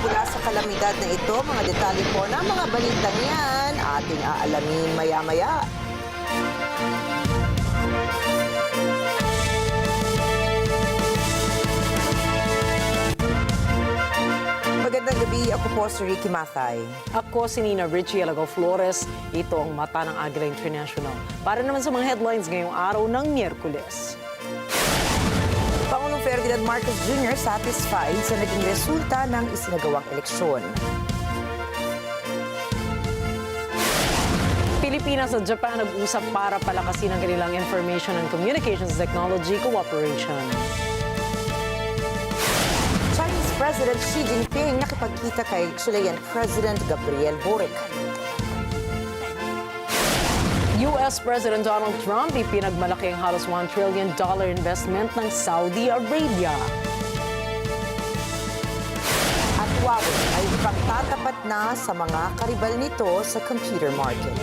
mula sa kalamidad na ito, mga detalye po ng mga balitang yan, ating aalamin maya-maya. Magandang gabi, ako po si Rikki Mathay. Ako si Rikki, Alagao, Flores. Ito ang mata ng Agila International. Para naman sa mga headlines ngayong araw ng Miyerkules. Pangulong Ferdinand Marcos Jr. satisfied sa naging resulta ng isinagawang eleksyon. Pilipinas at Japan nag-usap para palakasin ang kanilang information and communications technology cooperation. Chinese President Xi Jinping nakipagkita kay Chilean President Gabriel Boric. US President Donald Trump ipinagmalaki ang halos $1 trillion investment ng Saudi Arabia. At Huawei ay ipagtatapat na sa mga karibal nito sa computer market.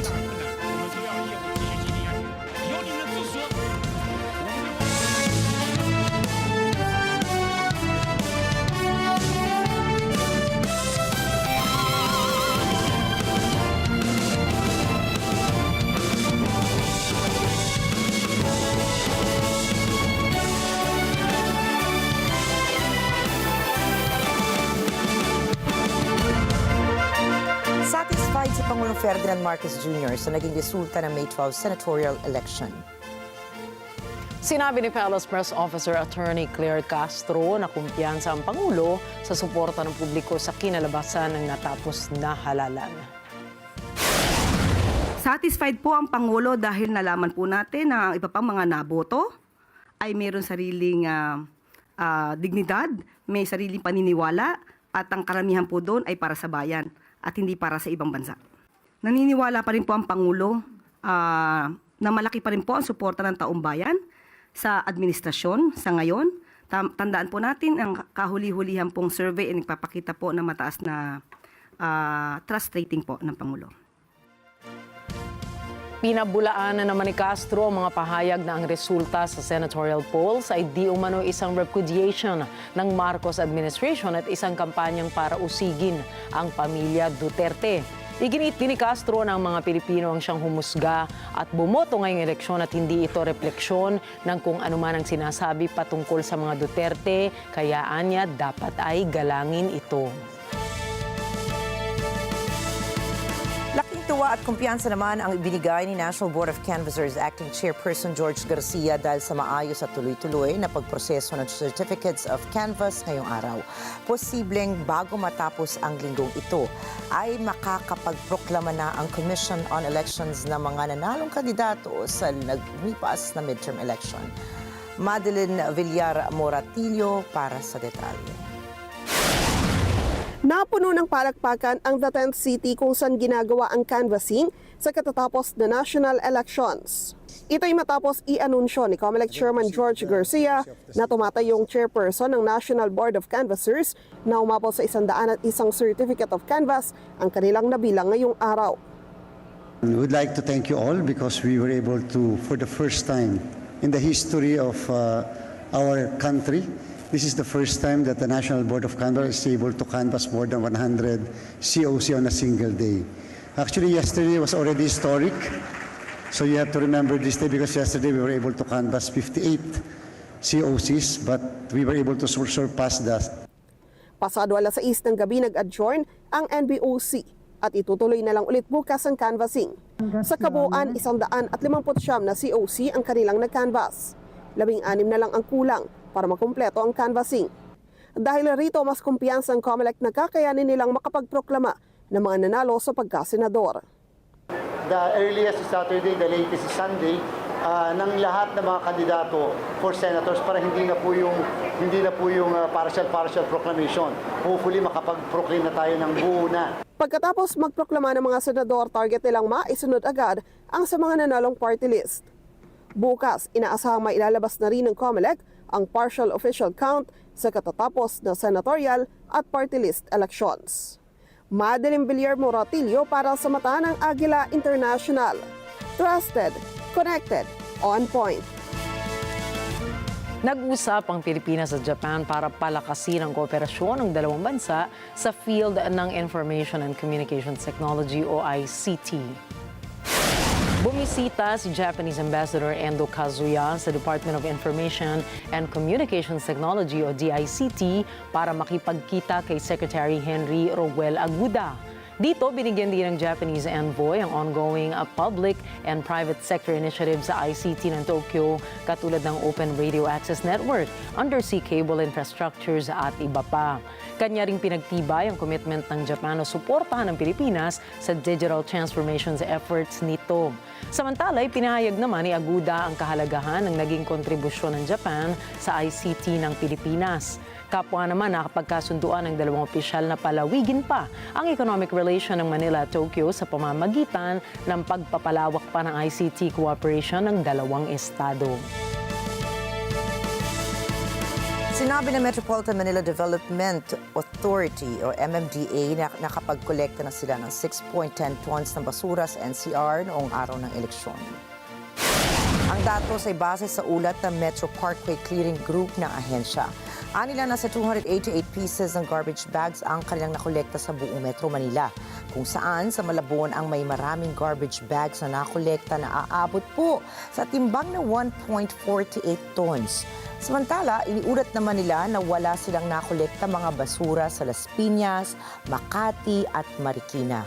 Satisfied si Pangulong Ferdinand Marcos Jr. sa naging resulta ng May 12 senatorial election. Sinabi ni Palace Press Officer Attorney Claire Castro na kumpiyansa ang Pangulo sa suporta ng publiko sa kinalabasan ng natapos na halalan. Satisfied po ang Pangulo dahil nalaman po natin na ang iba pang mga naboto ay mayroon sariling dignidad, may sariling paniniwala at ang karamihan po doon ay para sa bayan at hindi para sa ibang bansa. Naniniwala pa rin po ang Pangulo na malaki pa rin po ang suporta ng taong bayan sa administrasyon sa ngayon. Tandaan po natin ang kahuli-hulihan pong survey ay nagpapakita po na mataas na trust rating po ng Pangulo. Pinabulaan na naman ni Castro ang mga pahayag na ang resulta sa senatorial polls ay di umano isang repudiation ng Marcos administration at isang kampanyang para usigin ang pamilya Duterte. Iginit din ni Castro na ang mga Pilipino ang siyang humusga at bumoto ngayong eleksyon at hindi ito refleksyon ng kung ano man ang sinasabi patungkol sa mga Duterte, kaya anya dapat ay galangin ito. Laking tuwa at kumpiyansa naman ang ibinigay ni National Board of Canvassers Acting Chairperson George Garcia dahil sa maayos at tuloy-tuloy na pagproseso ng Certificates of Canvass ngayong araw. Posibleng bago matapos ang linggong ito ay makakapagproklama na ang Commission on Elections ng mga nanalong kandidato sa naglipas na midterm election. Madeline Villar Moratillo para sa detalye. Napuno ng palakpakan ang the 10th city kung saan ginagawa ang canvassing sa katatapos na national elections. Ito'y matapos i-anunsyo ni COMELEC Chairman George Garcia na tumatay yung chairperson ng National Board of Canvassers na umabot sa 101 Certificate of Canvass ang kanilang nabilang ngayong araw. We would like to thank you all because we were able to, for the first time in the history of our country, this is the first time that the National Board of Canvass is able to canvass more than 100 COC on a single day. Actually, yesterday was already historic. So you have to remember this day because yesterday we were able to canvass 58 COCs, but we were able to surpass that. Pasado alas 6 ng gabi nag-adjourn ang NBOC at itutuloy na lang ulit bukas ang canvassing. Sa kabuuan, 159 na COC ang kanilang nag-canvass. 16 na lang ang kulang para makumpleto ang canvassing. Dahil rito, mas kumpiyansa ang COMELEC na kakayanin nilang makapagproklama ng mga nanalo sa pagkasenador. The earliest is Saturday, the latest is Sunday, ng lahat ng mga kandidato for senators para hindi na po yung partial proclamation. Hopefully makapag-proclaim na tayo ng buo na. Pagkatapos magproklama ng mga senador, target nilang maisunod agad ang sa mga nanalong party list. Bukas, inaasahang mailalabas na rin ng COMELEC ang partial official count sa katatapos na senatorial at party list elections. Madeline Villar Moratillo para sa mata ng Agila International. Trusted, connected, on point. Nag-usap ang Pilipinas at Japan para palakasin ang kooperasyon ng dalawang bansa sa field ng Information and Communications Technology o ICT. Bumisita si Japanese Ambassador Endo Kazuya sa Department of Information and Communications Technology o DICT para makipagkita kay Secretary Henry Roguel Aguda. Dito, binigyan din ng Japanese envoy ang ongoing public and private sector initiatives sa ICT ng Tokyo katulad ng Open Radio Access Network, undersea cable infrastructures at iba pa. Kanya ring pinagtibay ang commitment ng Japan na suportahan ng Pilipinas sa digital transformations efforts nito. Samantalay, pinahayag naman ni Aguda ang kahalagahan ng naging kontribusyon ng Japan sa ICT ng Pilipinas. Kapwa naman nakapagkasunduan ng dalawang opisyal na palawigin pa ang economic relation ng Manila at Tokyo sa pamamagitan ng pagpapalawak pa ng ICT cooperation ng dalawang estado. Sinabi ng Metropolitan Manila Development Authority o MMDA na nakapagkolekta na sila ng 6.10 tons ng basura sa NCR noong araw ng eleksyon. Ang datos ay base sa ulat ng Metro Parkway Clearing Group ng ahensya. Anila nasa 288 pieces ng garbage bags ang kanilang nakolekta sa buong Metro Manila, kung saan sa Malabon ang may maraming garbage bags na nakolekta na aabot po sa timbang na 1.48 tons. Samantala, iniulat naman nila na wala silang nakolekta mga basura sa Las Piñas, Makati at Marikina.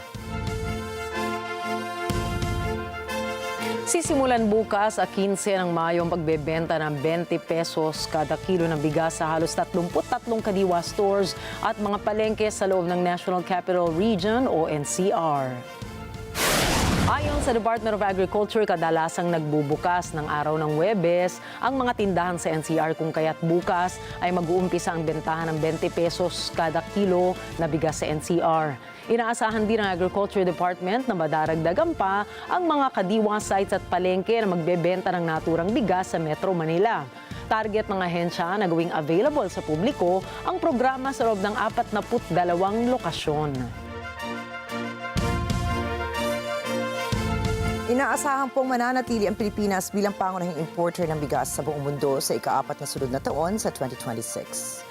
Sisimulan bukas sa 15 ng Mayo ang pagbebenta ng 20 pesos kada kilo ng bigas sa halos 33 kadiwa stores at mga palengke sa loob ng National Capital Region o NCR. Ayon sa Department of Agriculture, kadalasang nagbubukas ng araw ng Huwebes ang mga tindahan sa NCR kung kaya't bukas ay mag-uumpisa ang bentahan ng 20 pesos kada kilo na bigas sa NCR. Inaasahan din ng Agriculture Department na madaragdagan pa ang mga kadiwa sites at palengke na magbebenta ng naturang bigas sa Metro Manila. Target ng ahensya na gawing available sa publiko ang programa sa loob ng 42 lokasyon. Inaasahan pong mananatili ang Pilipinas bilang pangunahing importer ng bigas sa buong mundo sa ika-4 na sunod na taon sa 2026.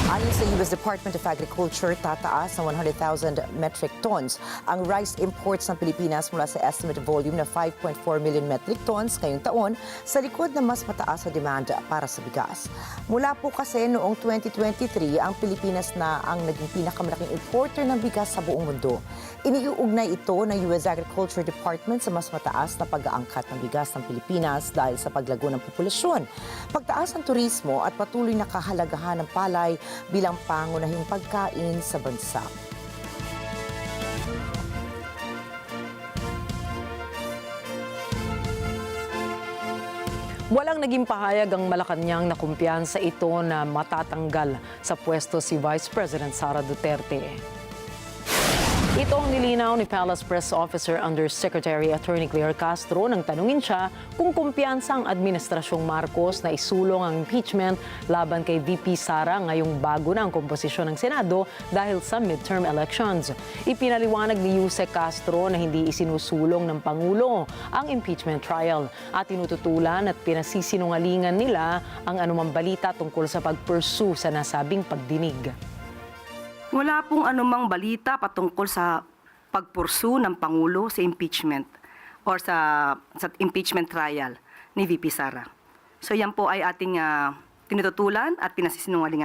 Ayon sa U.S. Department of Agriculture, tataas ng 100,000 metric tons ang rice imports ng Pilipinas mula sa estimate volume na 5.4 million metric tons ngayong taon sa likod na mas mataas na demand para sa bigas. Mula po kasi noong 2023, ang Pilipinas na ang naging pinakamalaking importer ng bigas sa buong mundo. Iniuugnay ito ng U.S. Agriculture Department sa mas mataas na pag-aangkat ng bigas ng Pilipinas dahil sa paglago ng populasyon, pagtaas ng turismo at patuloy na kahalagahan ng palay bilang pangunahing pagkain sa bansa. Walang naging pahayag ang Malacanang na kumpiyansa ito na matatanggal sa pwesto si Vice President Sara Duterte. Ito ang nilinaw ni Palace Press Officer Undersecretary Attorney Claire Castro nang tanungin siya kung kumpiyansa ang Administrasyong Marcos na isulong ang impeachment laban kay VP Sara ngayong bago na ang komposisyon ng Senado dahil sa midterm elections. Ipinaliwanag ni Yusek Castro na hindi isinusulong ng Pangulo ang impeachment trial at tinututulan at pinasisinungalingan nila ang anumang balita tungkol sa pag-pursue sa nasabing pagdinig. Wala pong anumang balita patungkol sa pagpursu ng Pangulo sa impeachment or sa impeachment trial ni VP Sara. So yan po ay ating tinututulan at pinasisinungalingan.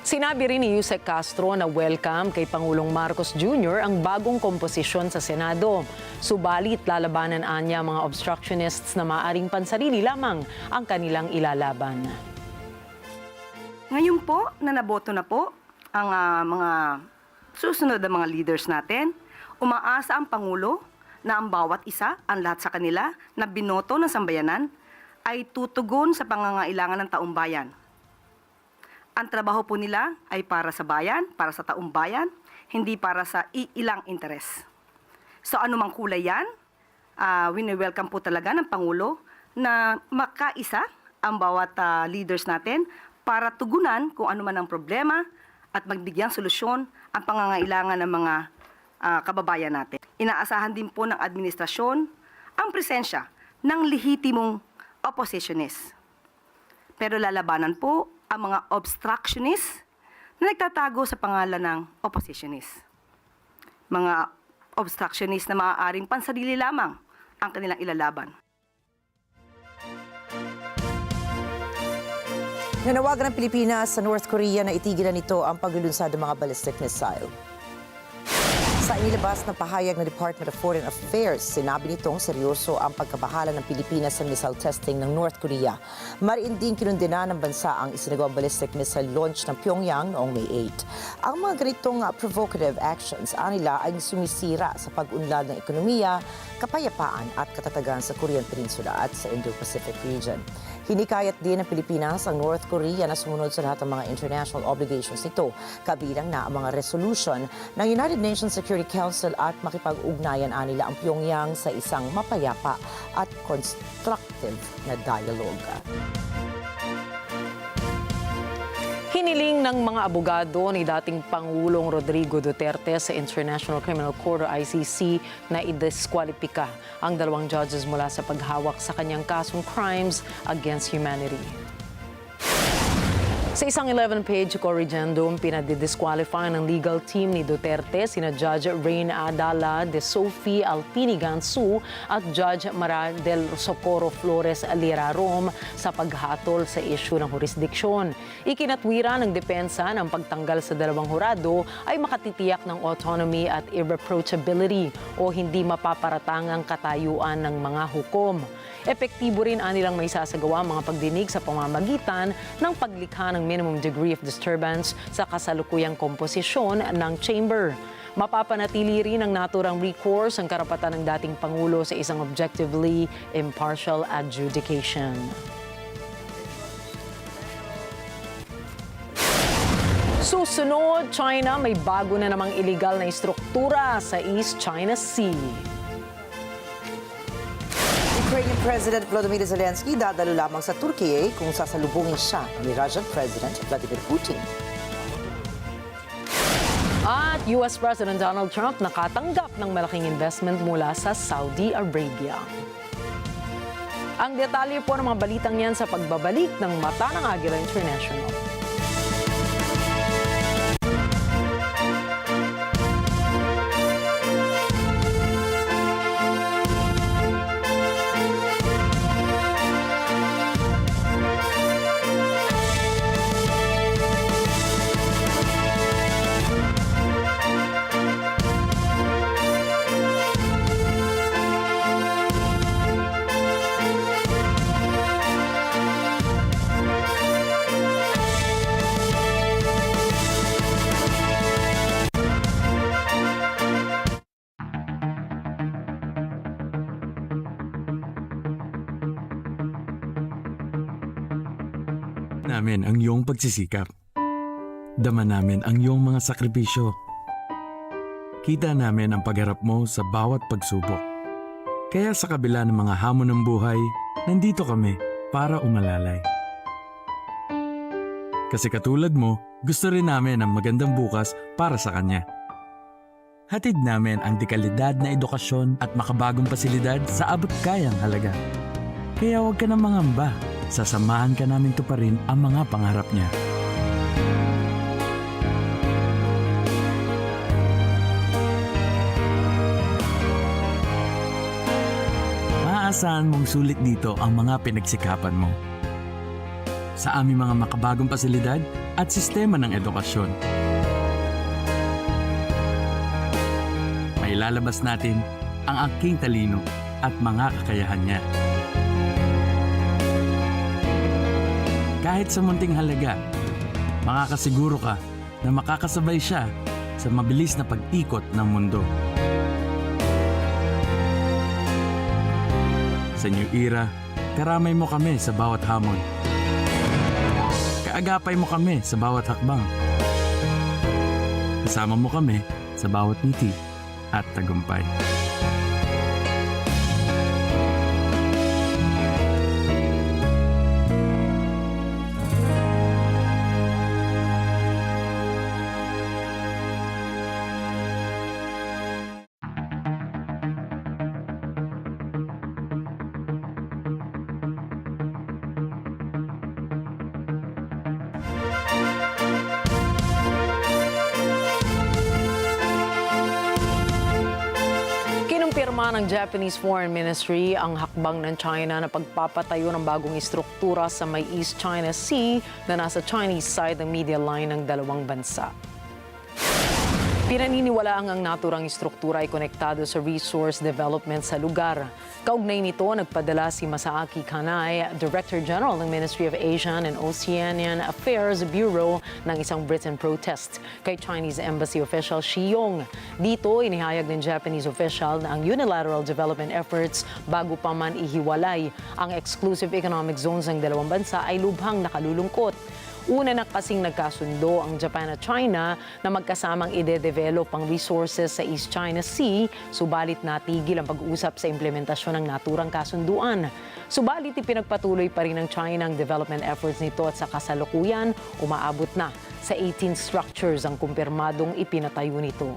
Sinabi rin ni Yusek Castro na welcome kay Pangulong Marcos Jr. ang bagong komposisyon sa Senado. Subalit lalabanan anya mga obstructionists na maaaring pansarili lamang ang kanilang ilalaban. Ngayon po na naboto na po ang mga susunod na mga leaders natin, umaasa ang Pangulo na ang bawat isa, ang lahat sa kanila na binoto ng sambayanan ay tutugon sa pangangailangan ng taong bayan. Ang trabaho po nila ay para sa bayan, para sa taong bayan, hindi para sa ilang interes. So anumang kulay yan, wini-welcome po talaga ng Pangulo na makaisa ang bawat leaders natin para tugunan kung ano man ang problema at magbigyang solusyon ang pangangailangan ng mga kababayan natin. Inaasahan din po ng administrasyon ang presensya ng lehitimong oppositionist Pero lalabanan po ang mga obstructionist na nagtatago sa pangalan ng oppositionist. Mga obstructionist na maaaring pansarili lamang ang kanilang ilalaban. Nanawagan ng Pilipinas sa North Korea na itigil nito ang paglulunsad ng mga ballistic missile. Sa inilabas na pahayag ng Department of Foreign Affairs, sinabi nitong seryoso ang pagkabahala ng Pilipinas sa missile testing ng North Korea. Mariin din kinundena ng bansa ang isinagawang ballistic missile launch ng Pyongyang noong May 8. Ang mga ganitong provocative actions, anila ay sumisira sa pag-unlad ng ekonomiya, kapayapaan at katatagan sa Korean Peninsula at sa Indo-Pacific region. Hinikayat din ng Pilipinas ang North Korea na sumunod sa lahat ng mga international obligations nito, kabilang na ang mga resolution ng United Nations Security Council at makipag-ugnayan anila ang Pyongyang sa isang mapayapa at constructive na dialogue. Hiniling ng mga abogado ni dating Pangulong Rodrigo Duterte sa International Criminal Court o ICC na idiskwalipika ang dalawang judges mula sa paghawak sa kanyang kasong crimes against humanity. Sa isang 11-page corrigendum, pinadidisqualify ng legal team ni Duterte sina Judge Rain Adala de Sophie Alpini Gansu at Judge Mara del Socorro Flores Alirarom sa paghatol sa isyu ng jurisdiksyon. Ikinatwira ng depensa ng pagtanggal sa dalawang hurado ay makatitiyak ng autonomy at irreproachability o hindi mapaparatangang katayuan ng mga hukom. Epektibo rin anilang may sasagawa mga pagdinig sa pamamagitan ng paglikha ng minimum degree of disturbance sa kasalukuyang komposisyon ng chamber. Mapapanatili rin ang naturang recourse ang karapatan ng dating Pangulo sa isang objectively impartial adjudication. Susunod, China may bago na namang iligal na istruktura sa East China Sea. Ukrainian President Volodymyr Zelensky dadalo lamang sa Turkey kung sasalubungin siya ni Russian President Vladimir Putin. At US President Donald Trump nakatanggap ng malaking investment mula sa Saudi Arabia. Ang detalye po ng mga balitang yan sa pagbabalik ng Mata ng Agila International. Namin ang iyong pagsisikap. Dama namin ang iyong mga sakripisyo. Kita namin ang pagharap mo sa bawat pagsubok. Kaya sa kabila ng mga hamon ng buhay, nandito kami para umalalay. Kasi katulad mo, gusto rin namin ang magandang bukas para sa kanya. Hatid namin ang dekalidad na edukasyon at makabagong pasilidad sa abot kayang halaga. Kaya huwag ka na mangamba. Sasamahan ka namin tuparin ang mga pangarap niya. Maaasahan mong sulit dito ang mga pinagsikapan mo. Sa aming mga makabagong pasilidad at sistema ng edukasyon. Mailalabas natin ang aking talino at mga kakayahan niya. Kahit sa munting halaga, makakasiguro ka na makakasabay siya sa mabilis na pag-ikot ng mundo. Sa new era, karamay mo kami sa bawat hamon. Kaagapay mo kami sa bawat hakbang. Kasama mo kami sa bawat ngiti at tagumpay. naman ng Japanese Foreign Ministry ang hakbang ng China na pagpapatayo ng bagong istruktura sa may East China Sea na nasa Chinese side ng media line ng dalawang bansa. Pinaniniwalaang ang naturang istruktura ay konektado sa resource development sa lugar. Kaugnay nito, nagpadala si Masaaki Kanai, Director General ng Ministry of Asian and Oceanian Affairs Bureau ng isang written protest kay Chinese Embassy official Shi Yong. Dito, inihayag ng Japanese official na ang unilateral development efforts bago pa man ihiwalay ang exclusive economic zones ng dalawang bansa ay lubhang nakalulungkot. Una na kasing nagkasundo ang Japan at China na magkasamang ide-develop ang resources sa East China Sea, subalit natigil ang pag-uusap sa implementasyon ng naturang kasunduan. Subalit ipinagpatuloy pa rin ng China ang development efforts nito at sa kasalukuyan, umaabot na sa 18 structures ang kumpirmadong ipinatayo nito.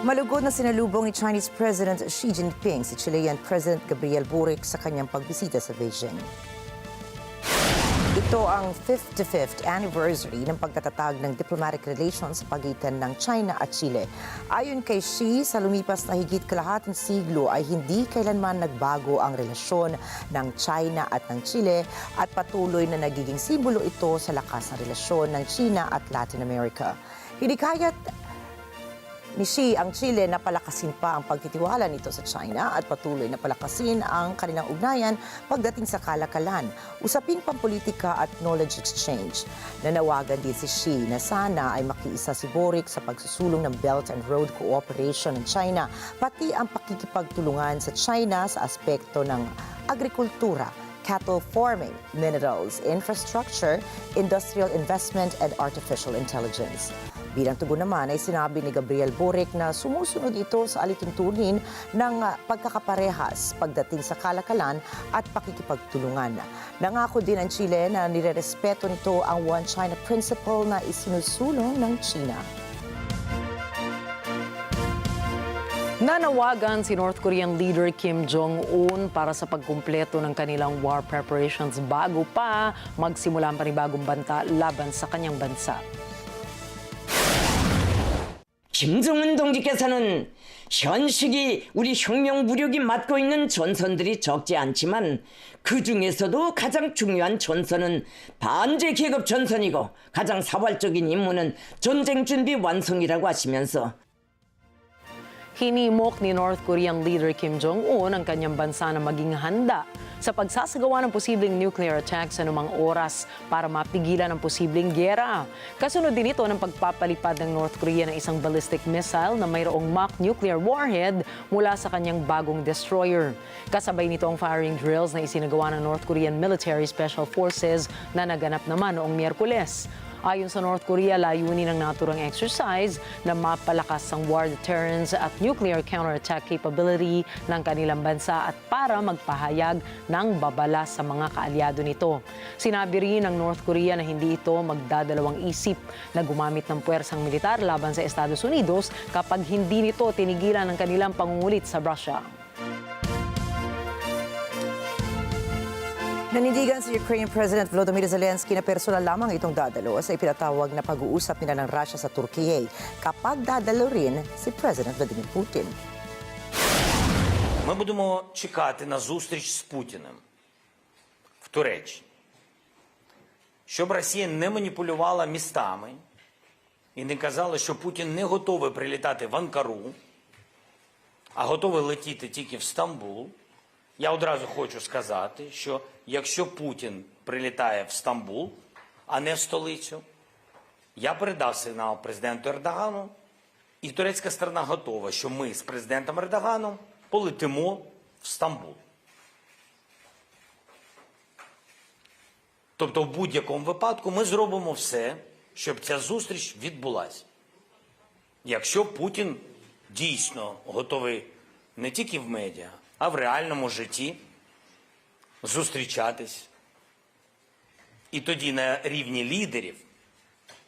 Malugod na sinalubong ni Chinese President Xi Jinping si Chilean President Gabriel Boric sa kanyang pagbisita sa Beijing. Ito ang 55th anniversary ng pagtatatag ng diplomatic relations sa pagitan ng China at Chile. Ayon kay Xi, sa lumipas na higit kalahating siglo ay hindi kailanman nagbago ang relasyon ng China at ng Chile at patuloy na nagiging simbolo ito sa lakas ng relasyon ng China at Latin America. Hinikayat ni Xi ang Chile na palakasin pa ang pagtitiwala nito sa China at patuloy na palakasin ang kanilang ugnayan pagdating sa kalakalan, usaping pampolitika at knowledge exchange. Nanawagan din si Xi na sana ay makiisa si Boric sa pagsusulong ng Belt and Road Cooperation ng China, pati ang pakikipagtulungan sa China sa aspekto ng agrikultura, cattle farming, minerals, infrastructure, industrial investment, and artificial intelligence. Bilang tugon naman ay sinabi ni Gabriel Boric na sumusunod ito sa alituntunin ng pagkakaparehas pagdating sa kalakalan at pakikipagtulungan. Nangako din ang Chile na nirerespeto nito ang One China Principle na isinusulong ng China. Nanawagan si North Korean leader Kim Jong-un para sa pagkumpleto ng kanilang war preparations bago pa magsimula ang panibagong banta laban sa kanyang bansa. 김정은 동지께서는 현 시기 우리 혁명 무력이 맡고 있는 전선들이 적지 않지만 그 중에서도 가장 중요한 전선은 반제 계급 전선이고 가장 사활적인 임무는 전쟁 준비 완성이라고 하시면서 Hinimok ni North Korean leader Kim Jong-un ang kanyang bansa na maging handa sa pagsasagawa ng posibleng nuclear attack sa anumang oras para mapigilan ang posibleng gyera. Kasunod din ito ng pagpapalipad ng North Korea ng isang ballistic missile na mayroong mock nuclear warhead mula sa kanyang bagong destroyer. Kasabay nito ang firing drills na isinagawa ng North Korean Military Special Forces na naganap naman noong Miyerkules. Ayon sa North Korea, layunin ng naturang exercise na mapalakas ang war deterrence at nuclear counterattack capability ng kanilang bansa at para magpahayag ng babala sa mga kaalyado nito. Sinabi rin ng North Korea na hindi ito magdadalawang isip na gumamit ng puwersang militar laban sa Estados Unidos kapag hindi nito tinigilan ang kanilang pangungulit sa Russia. Nanindigan si Ukrainian President Volodymyr Zelensky na personal lamang itong dadalo sa ipinatawag na pag-uusap nila ng Russia sa Turkiye kapag dadalo rin si President Vladimir Putin. Ми будемо чекати на зустріч з Путіним в Туреччині, щоб Росія не маніпулювала містами і не казала, що Путін не готовий прилітати в Анкару, а готовий летіти тільки в Стамбул. Я одразу хочу сказати, що якщо Путін прилітає в Стамбул, а не в столицю, я передав сигнал президенту Ердогану, і турецька сторона готова, що ми з президентом Ердоганом полетимо в Стамбул. Тобто в будь-якому випадку ми зробимо все, щоб ця зустріч відбулася. Якщо Путін дійсно готовий не тільки в медіа, а в реальному житті зустрічатись. І тоді на рівні лідерів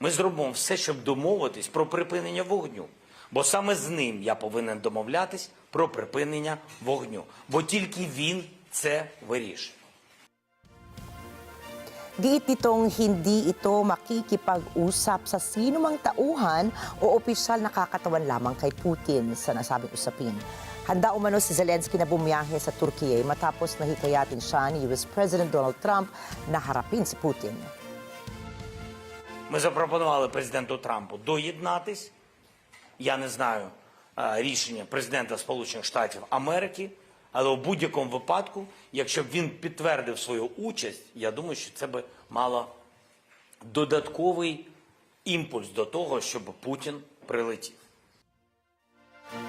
ми зробимо все, щоб домовитись про припинення вогню. Бо саме з ним я повинен домовлятись про припинення вогню. Бо тільки він це вирішує. Giit nitong hindi ito makikipag-usap sa sinumang tauhan o opisyal na kakatawan lamang kay Putin sa nasabing usapin. Handa umano si Zelensky na bumiyahe sa Turkiye matapos nahikayatin siya ni US President Donald Trump na harapin si Putin. Ми запропонували президенту Трампу доєднатись. Я не знаю рішення президента Сполучених Штатів Америки, але у будь-якому випадку, якщо б він підтвердив свою участь, я думаю, що це би мало додатковий імпульс до того, щоб Путін прилетів.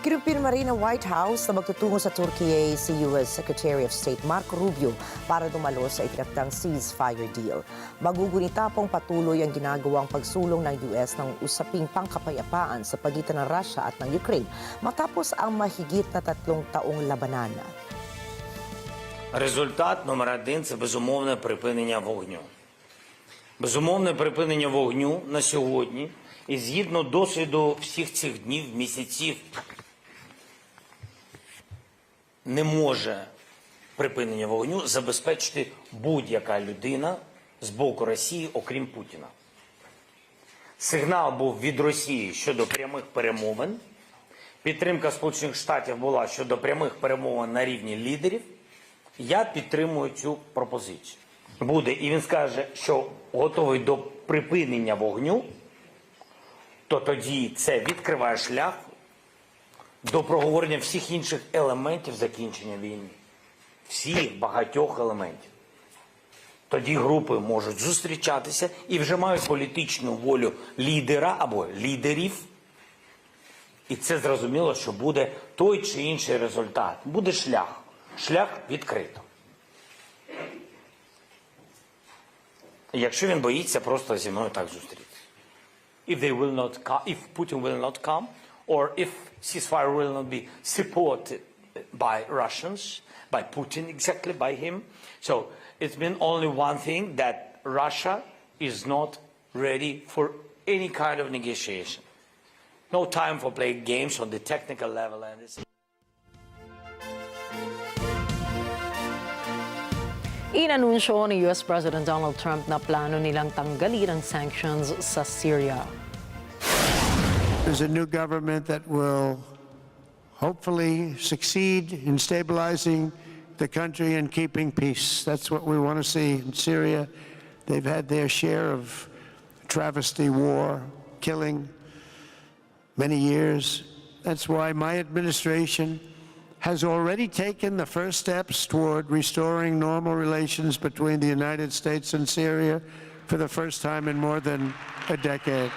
Kinumpirma rin ng White House na magtutungo sa Turkiye si US Secretary of State Marco Rubio para dumalo sa itinaktang ceasefire deal. Magugunita pong patuloy ang ginagawang pagsulong ng US ng usaping pangkapayapaan sa pagitan ng Russia at ng Ukraine matapos ang mahigit na 3 taong labanan. Результат номер 1 – це безумовне припинення вогню. Безумовне припинення вогню на сьогодні і згідно досвіду всіх цих днів, місяців, не може припинення вогню забезпечити будь-яка людина з боку Росії, окрім Путіна. Сигнал був від Росії щодо прямих перемовин. Підтримка Сполучених Штатів була щодо прямих перемовин на рівні лідерів. Я підтримую цю пропозицію. Буде, і він скаже, що готовий до припинення вогню, то тоді це відкриває шлях до проговорення всіх інших елементів закінчення війни. Всіх багатьох елементів. Тоді групи можуть зустрічатися і вже мають політичну волю лідера або лідерів. І це зрозуміло, що буде той чи інший результат. Буде шлях. Шлях відкрито. Якщо він боїться просто зі мною так зустрітися. If Putin will not come, or if ceasefire will not be supported by Russians, by Putin, exactly by him. So it's been only one thing, that Russia is not ready for any kind of negotiation. No time for playing games on the technical level. And it's Inanunsyo ni US President Donald Trump na plano nilang tanggalin ang sanctions sa Syria. There's a new government that will hopefully succeed in stabilizing the country and keeping peace. That's what we want to see in Syria. They've had their share of travesty, war, killing, many years. That's why my administration has already taken the first steps toward restoring normal relations between the United States and Syria for the first time in more than a decade.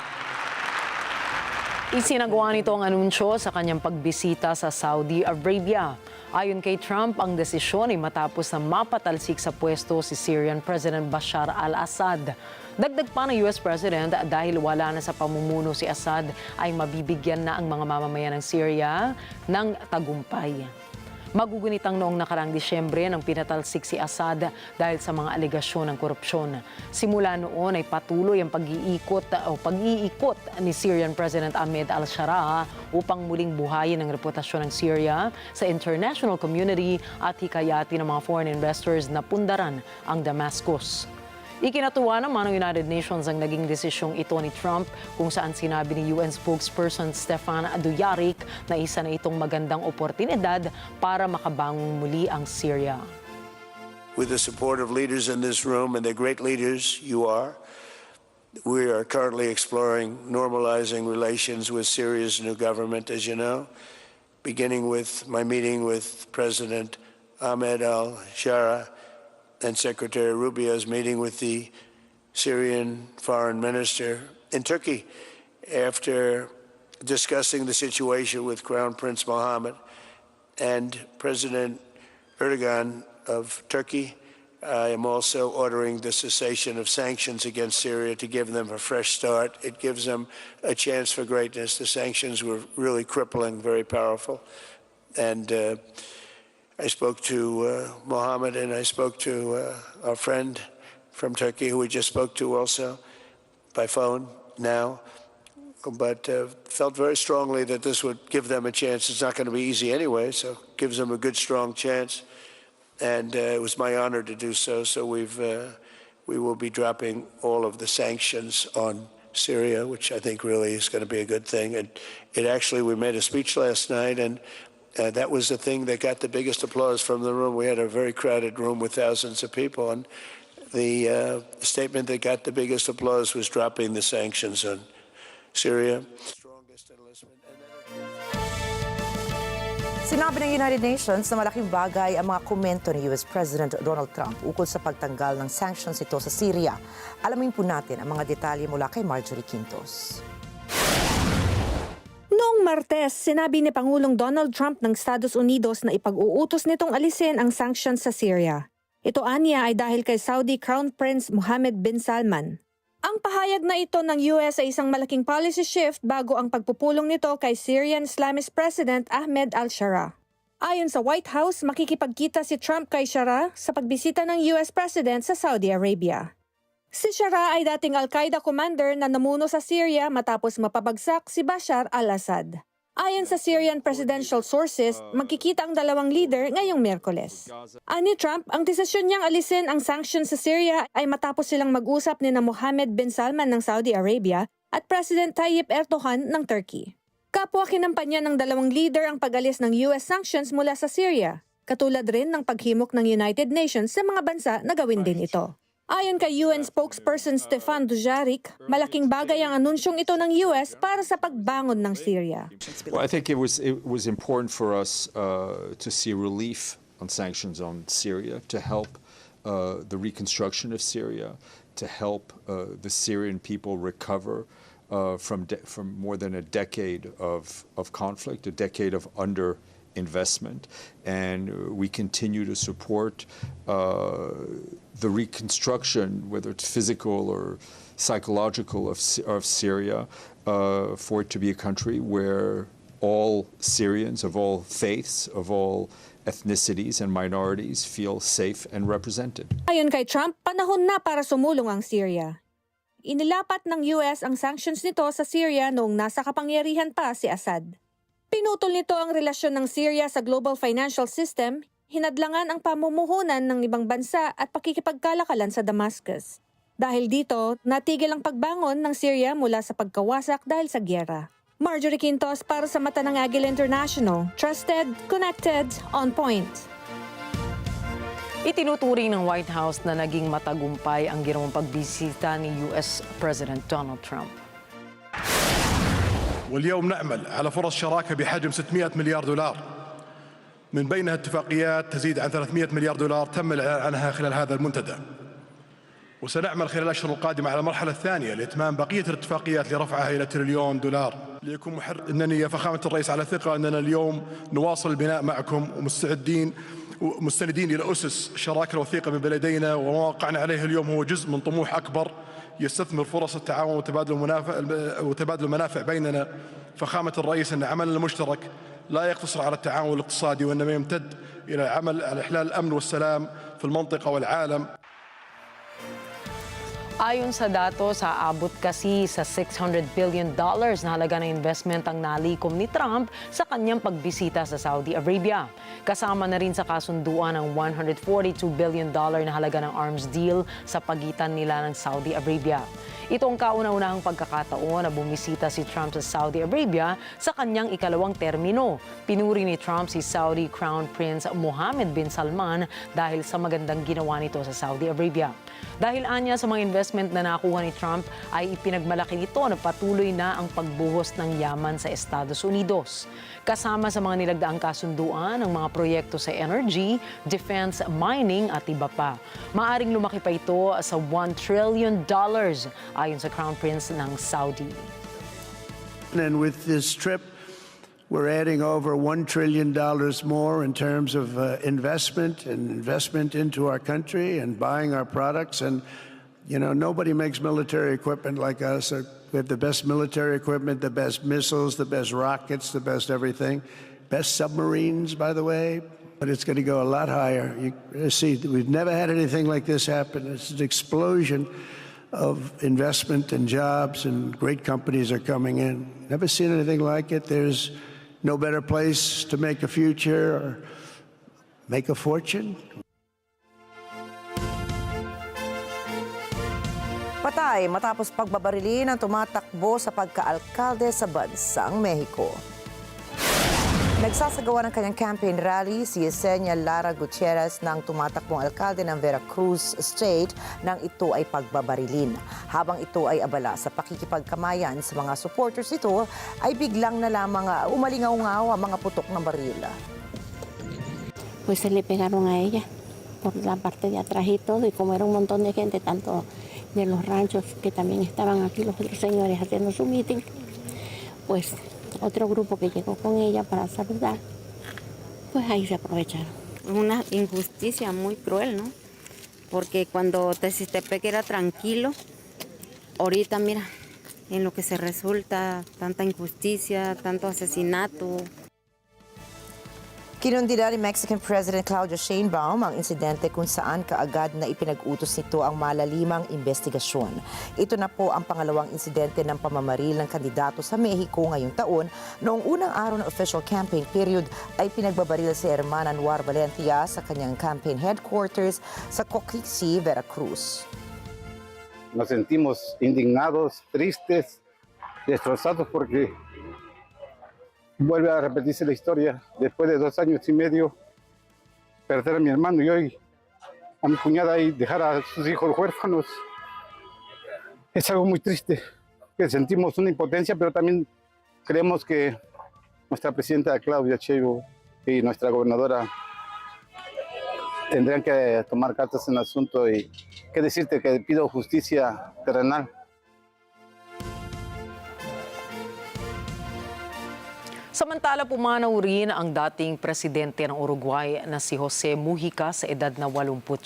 Isinagawa nito ang anunsyo sa kanyang pagbisita sa Saudi Arabia. Ayon kay Trump, ang desisyon ay matapos na mapatalsik sa pwesto si Syrian President Bashar al-Assad. Dagdag pa ng US President, dahil wala na sa pamumuno si Assad, ay mabibigyan na ang mga mamamayan ng Syria ng tagumpay. Magugunitang noong nakaraang Disyembre nang pinatalsik si Assad dahil sa mga alegasyon ng korupsyon. Simula noon ay patuloy ang pag-iikot ni Syrian President Ahmed al-Sharaa upang muling buhayin ang reputasyon ng Syria sa international community at hikayatin ng mga foreign investors na pundaran ang Damascus. Ikinatuwa naman ng United Nations ang naging desisyong ito ni Trump, kung saan sinabi ni UN spokesperson Stefan Dujarric na isa na itong magandang oportunidad para makabangon muli ang Syria. With the support of leaders in this room, and the great leaders you are, we are currently exploring normalizing relations with Syria's new government, as you know, beginning with my meeting with President Ahmed al-Sharaa and Secretary Rubio's meeting with the Syrian foreign minister in Turkey after discussing the situation with Crown Prince Mohammed and President Erdogan of Turkey. I am also ordering the cessation of sanctions against Syria to give them a fresh start. It gives them a chance for greatness. The sanctions were really crippling, very powerful. And I spoke to Mohammed, and I spoke to our friend from Turkey, who we just spoke to also by phone now, but felt very strongly that this would give them a chance. It's not going to be easy anyway, so it gives them a good, strong chance. And it was my honor to do so. So we've we will be dropping all of the sanctions on Syria, which I think really is going to be a good thing. And it actually, we made a speech last night, and that was the thing that got the biggest applause from the room. We had a very crowded room with thousands of people, and the statement that got the biggest applause was dropping the sanctions on Syria. Strongest enlistment. Sinabi ng United Nations na malaking bagay ang mga komento ni US President Donald Trump ukol sa pagtanggal ng sanctions ito sa Syria. Alamin po natin ang mga detalye mula kay Marjorie Quintos. Noong Martes, sinabi ni Pangulong Donald Trump ng Estados Unidos na ipag-uutos nitong alisin ang sanctions sa Syria. Ito aniya ay dahil kay Saudi Crown Prince Mohammed bin Salman. Ang pahayag na ito ng US ay isang malaking policy shift bago ang pagpupulong nito kay Syrian Islamist President Ahmed al-Shara. Ayon sa White House, makikipagkita si Trump kay Shara sa pagbisita ng US President sa Saudi Arabia. Si Shara ay dating Al-Qaeda commander na namuno sa Syria matapos mapabagsak si Bashar al-Assad. Ayon sa Syrian presidential sources, magkikita ang dalawang leader ngayong Miyerkules. Ani Trump, ang desisyon niyang alisin ang sanctions sa Syria ay matapos silang mag-usap ni Mohammed bin Salman ng Saudi Arabia at President Tayyip Erdogan ng Turkey. Kapwa kinampanya ng dalawang leader ang pag-alis ng US sanctions mula sa Syria, katulad rin ng paghimok ng United Nations sa mga bansa na gawin din ito. Ayon kay UN spokesperson Stefan Dujarric, malaking bagay ang anunsyong ito ng US para sa pagbangon ng Syria. Well, I think it was important for us to see relief on sanctions on Syria, to help the reconstruction of Syria, to help the Syrian people recover from more than a decade of conflict, a decade of underinvestment, and we continue to support the reconstruction, whether it's physical or psychological, of Syria, for it to be a country where all Syrians of all faiths, of all ethnicities and minorities feel safe and represented. Ayon kay Trump, panahon na para sumulong ang Syria. Inilapat ng US ang sanctions nito sa Syria noong nasa kapangyarihan pa si Assad. Pinutol nito ang relasyon ng Syria sa global financial system, hinadlangan ang pamumuhunan ng ibang bansa at pakikipagkalakalan sa Damascus. Dahil dito, natigil ang pagbangon ng Syria mula sa pagkawasak dahil sa gyera. Marjorie Quintos para sa Mata ng Agila International. Trusted, connected, on point. Itinuturing ng White House na naging matagumpay ang ginawang pagbisita ni US President Donald Trump. واليوم نأمل على فرص شراكة بحجم 600 مليار دولار من بينها اتفاقيات تزيد عن 300 مليار دولار تم الإعلان عنها خلال هذا المنتدى. وسنعمل خلال الأشهر القادمة على المرحلة الثانية لإتمام بقية الاتفاقيات لرفعها إلى تريليون دولار. ليكون إنني يا فخامة الرئيس على ثقة أننا اليوم نواصل البناء معكم ومستندين إلى أسس الشراكة الوثيقة من بلدينا، وما وقعنا عليه اليوم هو جزء من طموح أكبر يستثمر فرص التعاون وتبادل المنافع بيننا. فخامة الرئيس أن عملنا المشترك لا يقتصر على التعاون الاقتصادي وإنما يمتد إلى عمل على إحلال الأمن والسلام في المنطقة والعالم. Ayon sa datos, aabot kasi sa $600 billion na halaga ng investment ang nalikom ni Trump sa kanyang pagbisita sa Saudi Arabia. Kasama na rin sa kasunduan ang $142 billion na halaga ng arms deal sa pagitan nila ng Saudi Arabia. Ito ang kauna-unahang pagkakataon na bumisita si Trump sa Saudi Arabia sa kanyang ikalawang termino. Pinuri ni Trump si Saudi Crown Prince Mohammed bin Salman dahil sa magandang ginawa nito sa Saudi Arabia. Dahil anya sa mga investment na nakuha ni Trump ay ipinagmalaki nito na patuloy na ang pagbuhos ng yaman sa Estados Unidos. Kasama sa mga nilagdaang kasunduan ang mga proyekto sa energy, defense, mining at iba pa. Maaring lumaki pa ito sa $1 trillion ayon sa Crown Prince ng Saudi. And with this trip, we're adding over $1 trillion more in terms of investment into our country and buying our products. And, you know, nobody makes military equipment like us. We have the best military equipment, the best missiles, the best rockets, the best everything. Best submarines, by the way. But it's going to go a lot higher. You see, we've never had anything like this happen. It's an explosion of investment and jobs, and great companies are coming in. Never seen anything like it. There's no better place to make a future or make a fortune. Patay matapos pagbabarilin ang tumatakbo sa pagkaalkalde sa bansang Mexico. Nagsasagawa ng kanyang campaign rally si Yesenia Lara Gutierrez ng tumatakbong alkalde ng Veracruz State nang ito ay pagbabarilin. Habang ito ay abala sa pakikipagkamayan sa mga supporters nito, ay biglang na lamang umalingaw-ngaw ang mga putok ng baril. Pues se le pegaron a ella por la parte de atrás y todo, y como era un montón de gente, tanto de los ranchos que también estaban aquí los otros señores haciendo su meeting, pues otro grupo que llegó con ella para saludar, pues ahí se aprovecharon. Es una injusticia muy cruel, ¿no? Porque cuando si te que era tranquilo, ahorita mira, en lo que se resulta, tanta injusticia, tanto asesinato. Kinundina ni Mexican President Claudia Sheinbaum ang insidente kung saan kaagad na ipinag-utos nito ang malalimang investigasyon. Ito na po ang pangalawang insidente ng pamamaril ng kandidato sa Mexico ngayong taon. Noong unang araw ng official campaign period ay pinagbabaril si Hermana Anwar Valencia sa kanyang campaign headquarters sa Coquixi, Veracruz. Nos sentimos indignados, tristes, destrozados porque vuelve a repetirse la historia. Después de 2 años y medio, perder a mi hermano y hoy a mi cuñada y dejar a sus hijos huérfanos. Es algo muy triste, que sentimos una impotencia, pero también creemos que nuestra presidenta Claudia Sheinbaum y nuestra gobernadora tendrían que tomar cartas en el asunto y que decirte que pido justicia terrenal. Samantala pumanaw rin ang dating presidente ng Uruguay na si Jose Mujica sa edad na 89.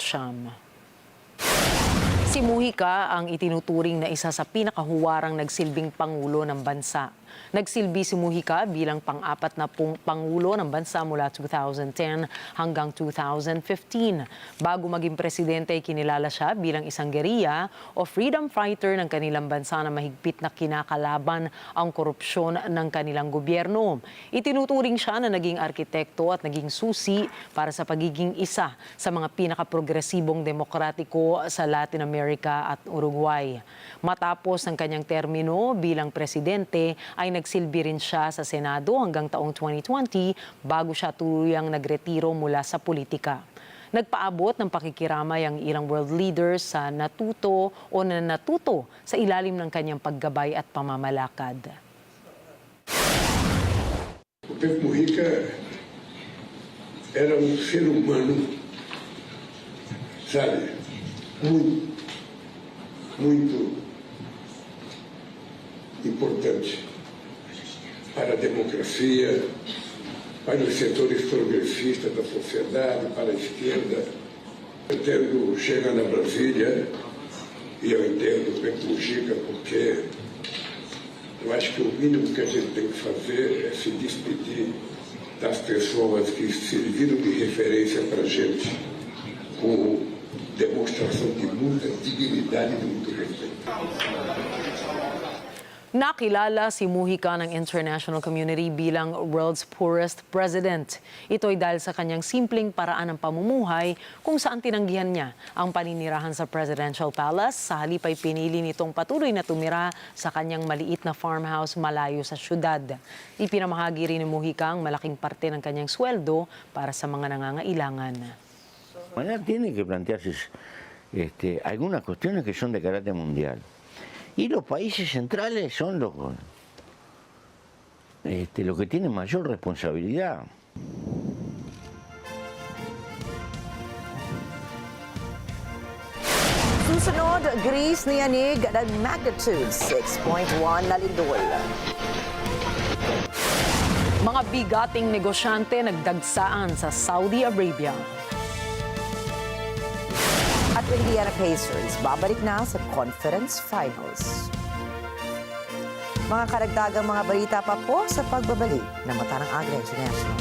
Si Mujica ang itinuturing na isa sa pinakahuwarang nagsilbing pangulo ng bansa. Nagsilbi si Mujica bilang pang-4 na pangulo ng bansa mula 2010 hanggang 2015. Bago maging presidente ay kinilala siya bilang isang geriya o freedom fighter ng kanilang bansa na mahigpit na kinakalaban ang korupsyon ng kanilang gobyerno. Itinuturing siya na naging arkitekto at naging susi para sa pagiging isa sa mga pinakaprogresibong demokratiko sa Latin America at Uruguay. Matapos ang kanyang termino bilang presidente ay nagsilbi rin siya sa Senado hanggang taong 2020 bago siya tuluyang nagretiro mula sa politika. Nagpaabot ng pakikiramay ang ilang world leaders sa natuto sa ilalim ng kanyang paggabay at pamamalakad. José Mujica era um ser humano, sabe, muito importante para a democracia, para os setores progressistas da sociedade, para a esquerda. Pretendo chegar na Brasília e eu entendo bem Mujica porque eu acho que o mínimo que a gente tem que fazer é se despedir das pessoas que serviram de referência para a gente com demonstração de muita dignidade e de muito respeito. Nakilala si Mujica ng international community bilang world's poorest president. Ito ay dahil sa kanyang simpleng paraan ng pamumuhay kung saan tinanggihan niya ang paninirahan sa presidential palace. Sa halip ay pinili nitong patuloy na tumira sa kanyang maliit na farmhouse malayo sa syudad. Ipinamahagi rin ni Mujica ang malaking parte ng kanyang sweldo para sa mga nangangailangan. Tiene que plantearse algunas cuestiones que son de carácter mundial. Y los países centrales son los que tienen mayor responsabilidad. Susunod, Greece niyanig ng magnitude 6.1 na lindol. Mga bigating negosyante nagdagsaan sa Saudi Arabia. At Indiana Pacers, babalik na sa conference finals. Mga karagdagang mga balita pa po sa pagbabalik ng Mata ng Agila International.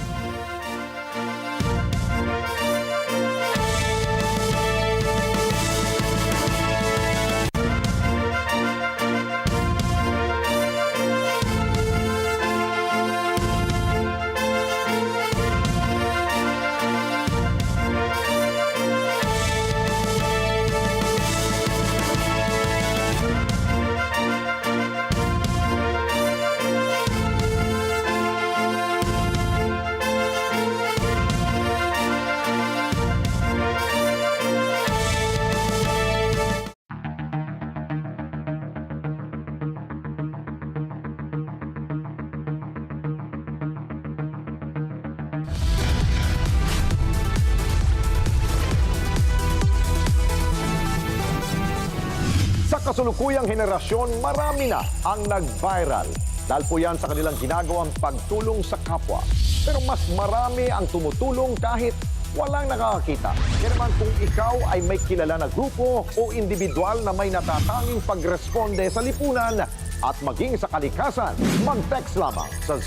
kasulukuyang henerasyon, marami na ang nag-viral. Dahil po yan sa kanilang ginagawang pagtulong sa kapwa. Pero mas marami ang tumutulong kahit walang nakakakita. Kaya naman kung ikaw ay may kilala na grupo o individual na may natatanging pagresponde sa lipunan at maging sa kalikasan, mag-text lamang sa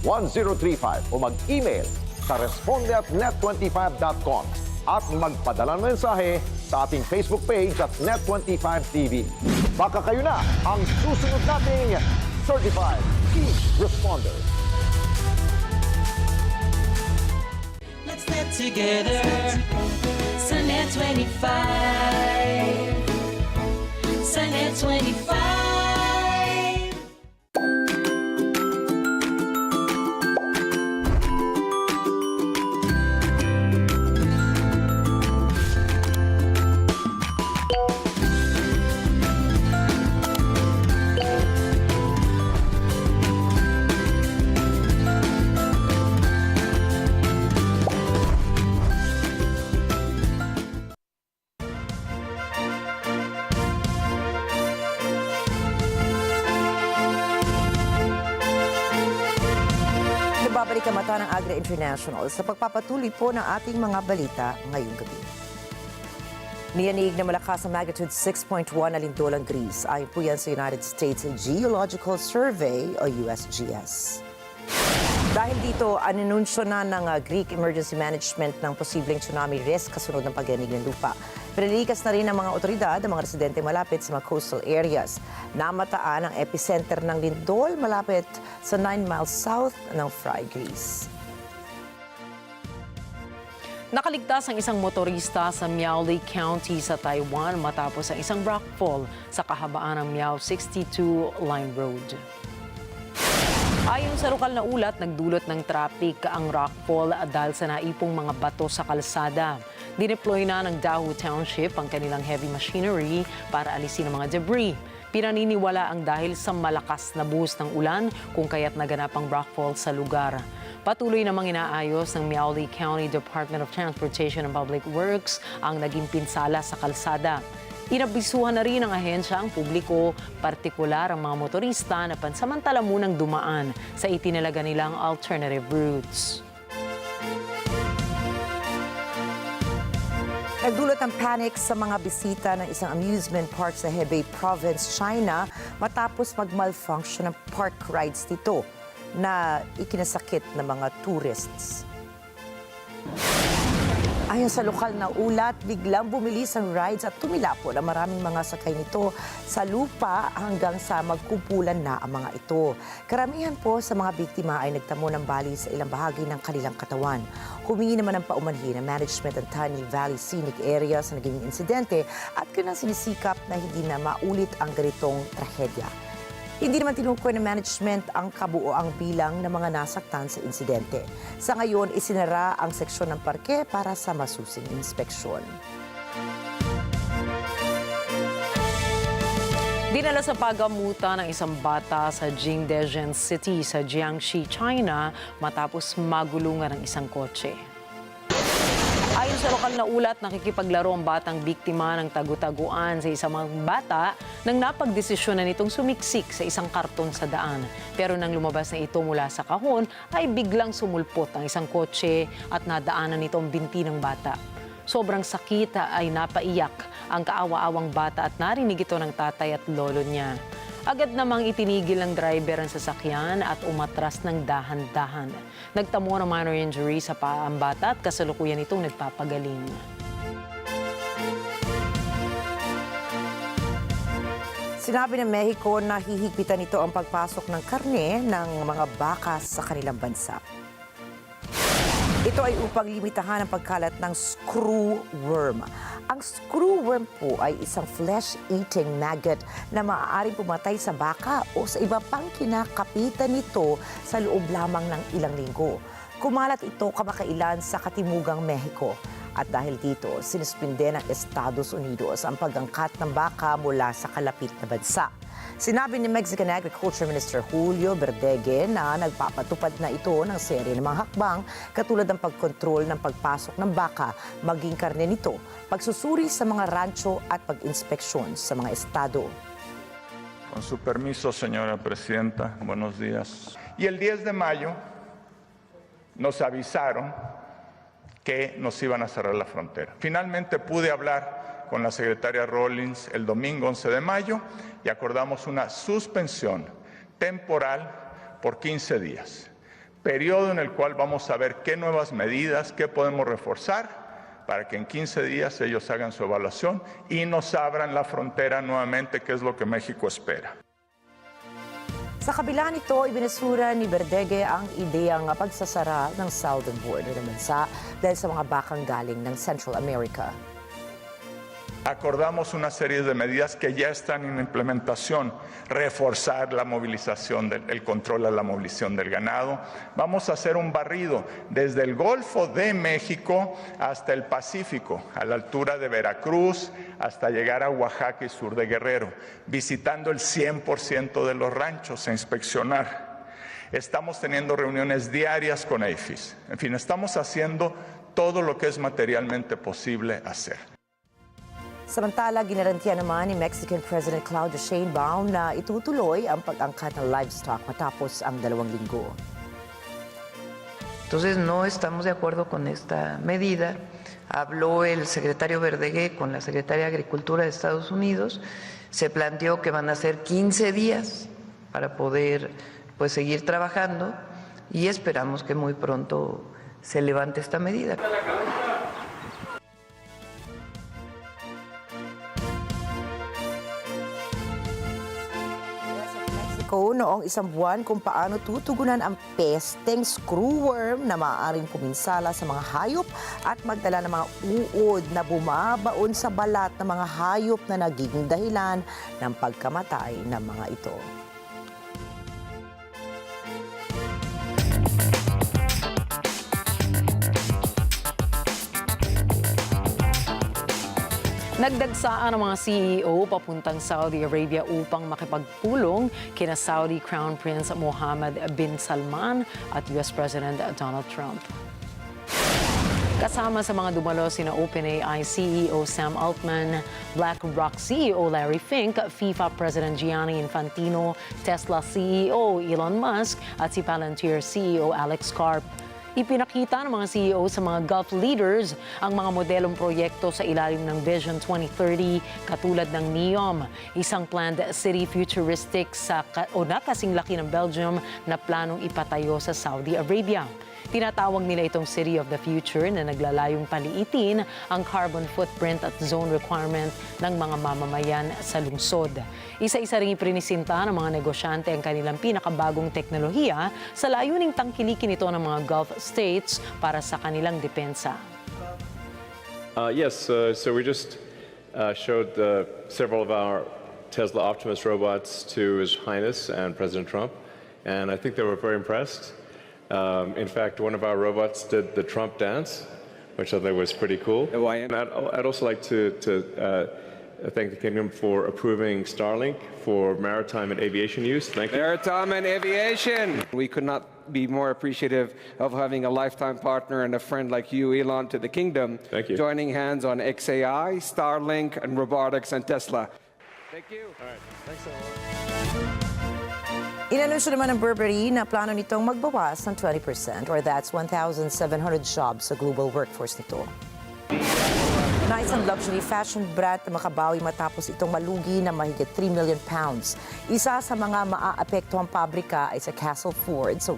0915-415-1035 o mag-email sa responde@net25.com at magpadala ng mensahe sa ating Facebook page at Net25TV. Baka kayo na ang susunod nating Certified Key Responder. Let's net together sa Net25. Sa Net25. Babalik ang mata ng Agila International sa pagpapatuloy po ng ating mga balita ngayong gabi. Niyanig na malakas ang magnitude 6.1 na lindolang Greece. Ayon po yan sa United States Geological Survey o USGS. Dahil dito, anunsyo na ng Greek Emergency Management ng posibleng tsunami risk kasunod ng pagyanig ng lupa. Pinalikas na rin ng mga otoridad ang mga residente malapit sa mga coastal areas. Namataan ang epicenter ng lindol malapit sa 9 miles south ng Fry, Greece. Nakaligtas ang isang motorista sa Miaoli County sa Taiwan matapos ang isang rockfall sa kahabaan ng Miao 62 Line Road. Ayon sa lokal na ulat, nagdulot ng traffic ang rockfall dahil sa naipong mga bato sa kalsada. Dineploy na ng Dahu Township ang kanilang heavy machinery para alisin ang mga debris. Pinaniniwala ang dahil sa malakas na buhos ng ulan kung kaya't naganap ang rockfall sa lugar. Patuloy namang inaayos ng Miaoli County Department of Transportation and Public Works ang naging pinsala sa kalsada. Inabisuhan na rin ng ahensya ang publiko, partikular ang mga motorista na pansamantala munang dumaan sa itinalaga nilang alternative routes. Nagdulot ang panic sa mga bisita ng isang amusement park sa Hebei Province, China matapos mag-malfunction ang park rides dito na ikinasakit ng mga tourists. Ayon sa lokal na ulat, biglang bumilis ang rides at tumilapo na maraming mga sakay nito sa lupa hanggang sa magkumpulan na ang mga ito. Karamihan po sa mga biktima ay nagtamo ng bali sa ilang bahagi ng kanilang katawan. Humingi naman ng paumanhin ang management ng Tani Valley Scenic Area sa naging insidente at kanilang sinisikap na hindi na maulit ang ganitong trahedya. Hindi naman tinukoy ng management ang kabuoang bilang ng mga nasaktan sa insidente. Sa ngayon, isinara ang seksyon ng parke para sa masusing inspeksyon. Dinala sa pagamutan ng isang bata sa Jingdezhen City sa Jiangxi, China matapos magulungan ng isang kotse. Ayon sa lokal na ulat, nakikipaglaro ang batang biktima ng tagu-taguan sa isang mga bata nang napagdesisyon na nitong sumiksik sa isang karton sa daan. Pero nang lumabas na ito mula sa kahon, ay biglang sumulpot ang isang kotse at nadaanan nito ang binti ng bata. Sobrang sakit ay napaiyak ang kaawa-awang bata at narinig ito ng tatay at lolo niya. Agad namang itinigil ng driver ang sasakyan at umatras ng dahan-dahan. Nagtamo ng minor injury sa paa ang bata at kasalukuyan itong nagpapagaling. Sinabi ng Mexico na hihigpitan nito ang pagpasok ng karne ng mga baka sa kanilang bansa. Ito ay upang limitahan ang pagkalat ng screwworm. Ang screwworm po ay isang flesh-eating maggot na maaaring pumatay sa baka o sa iba pang kinakapitan nito sa loob lamang ng ilang linggo. Kumalat ito kamakailan sa Katimugang Mexico. At dahil dito, sinuspinde ng Estados Unidos ang pag-angkat ng baka mula sa kalapit na bansa. Sinabi ni Mexican Agriculture Minister Julio Verdegue na nagpapatupad na ito ng serye ng mga hakbang katulad ng pagkontrol ng pagpasok ng baka, maging karne nito, pagsusuri sa mga rancho at pag-inspeksyon sa mga estado. Con su permiso, señora presidenta, buenos días. Y el 10 de mayo nos avisaron que nos iban a cerrar la frontera. Finalmente pude hablar con la secretaria Rawlings el domingo 11 de mayo y acordamos una suspensión temporal por 15 días, periodo en el cual vamos a ver qué nuevas medidas, qué podemos reforzar para que en 15 días ellos hagan su evaluación y nos abran la frontera nuevamente, que es lo que México espera. Sa kabila nito, ibinisura ni Verdegue ang ideyang pagsasara ng southern border ng bansa dahil sa mga bakang galing ng Central America. Acordamos una serie de medidas que ya están en implementación, reforzar la movilización, el control a la movilización del ganado. Vamos a hacer un barrido desde el Golfo de México hasta el Pacífico, a la altura de Veracruz, hasta llegar a Oaxaca y sur de Guerrero, visitando el 100% de los ranchos a inspeccionar. Estamos teniendo reuniones diarias con APHIS. En fin, estamos haciendo todo lo que es materialmente posible hacer. Samantala, ginarantiya naman ni Mexican President Claudia Sheinbaum na itutuloy ang pag-angkat ng livestock matapos ang 2 linggo. Entonces no estamos de acuerdo con esta medida. Habló el secretario Verdegue con la secretaria de Agricultura de Estados Unidos. Se planteó que van a ser 15 días para poder seguir trabajando y esperamos que muy pronto se levante esta medida. Noong 1 buwan kung paano tutugunan ang pesteng screwworm na maaaring puminsala sa mga hayop at magdala ng mga uod na bumabaon sa balat ng mga hayop na nagiging dahilan ng pagkamatay ng mga ito. Nagdagsaan ang mga CEO papuntang Saudi Arabia upang makipagpulong kina Saudi Crown Prince Mohammed bin Salman at US President Donald Trump. Kasama sa mga dumalo sina OpenAI CEO Sam Altman, BlackRock CEO Larry Fink, FIFA President Gianni Infantino, Tesla CEO Elon Musk at si Palantir CEO Alex Karp. Ipinakita ng mga CEO sa mga Gulf leaders ang mga modelong proyekto sa ilalim ng Vision 2030 katulad ng NEOM, isang planned city futuristic o nakasing laki ng Belgium na planong ipatayo sa Saudi Arabia. Tinatawag nila itong City of the Future na naglalayong paliitin ang carbon footprint at zone requirement ng mga mamamayan sa lungsod. Isa-isa ring iprinisinta ng mga negosyante ang kanilang pinakabagong teknolohiya sa layuning tangkilikin ito ng mga Gulf states para sa kanilang depensa. So we just showed several of our Tesla Optimus robots to His Highness and President Trump, and I think they were very impressed. In fact, one of our robots did the Trump dance, which I think was pretty cool. I'd also like to thank the Kingdom for approving Starlink for maritime and aviation use. Thank you. Maritime and aviation. We could not be more appreciative of having a lifetime partner and a friend like you, Elon, to the Kingdom. Thank you. Joining hands on XAI, Starlink, and robotics and Tesla. Thank you. All right. Thanks so much. Inanunsyo naman ng Burberry na plano nitong magbawas ng 20% or that's 1,700 jobs sa global workforce nito. Nais ang luxury fashion brand na makabawi matapos itong malugi na mahigit 3 million pounds. Isa sa mga maaapektuhang pabrika ay sa Castleford sa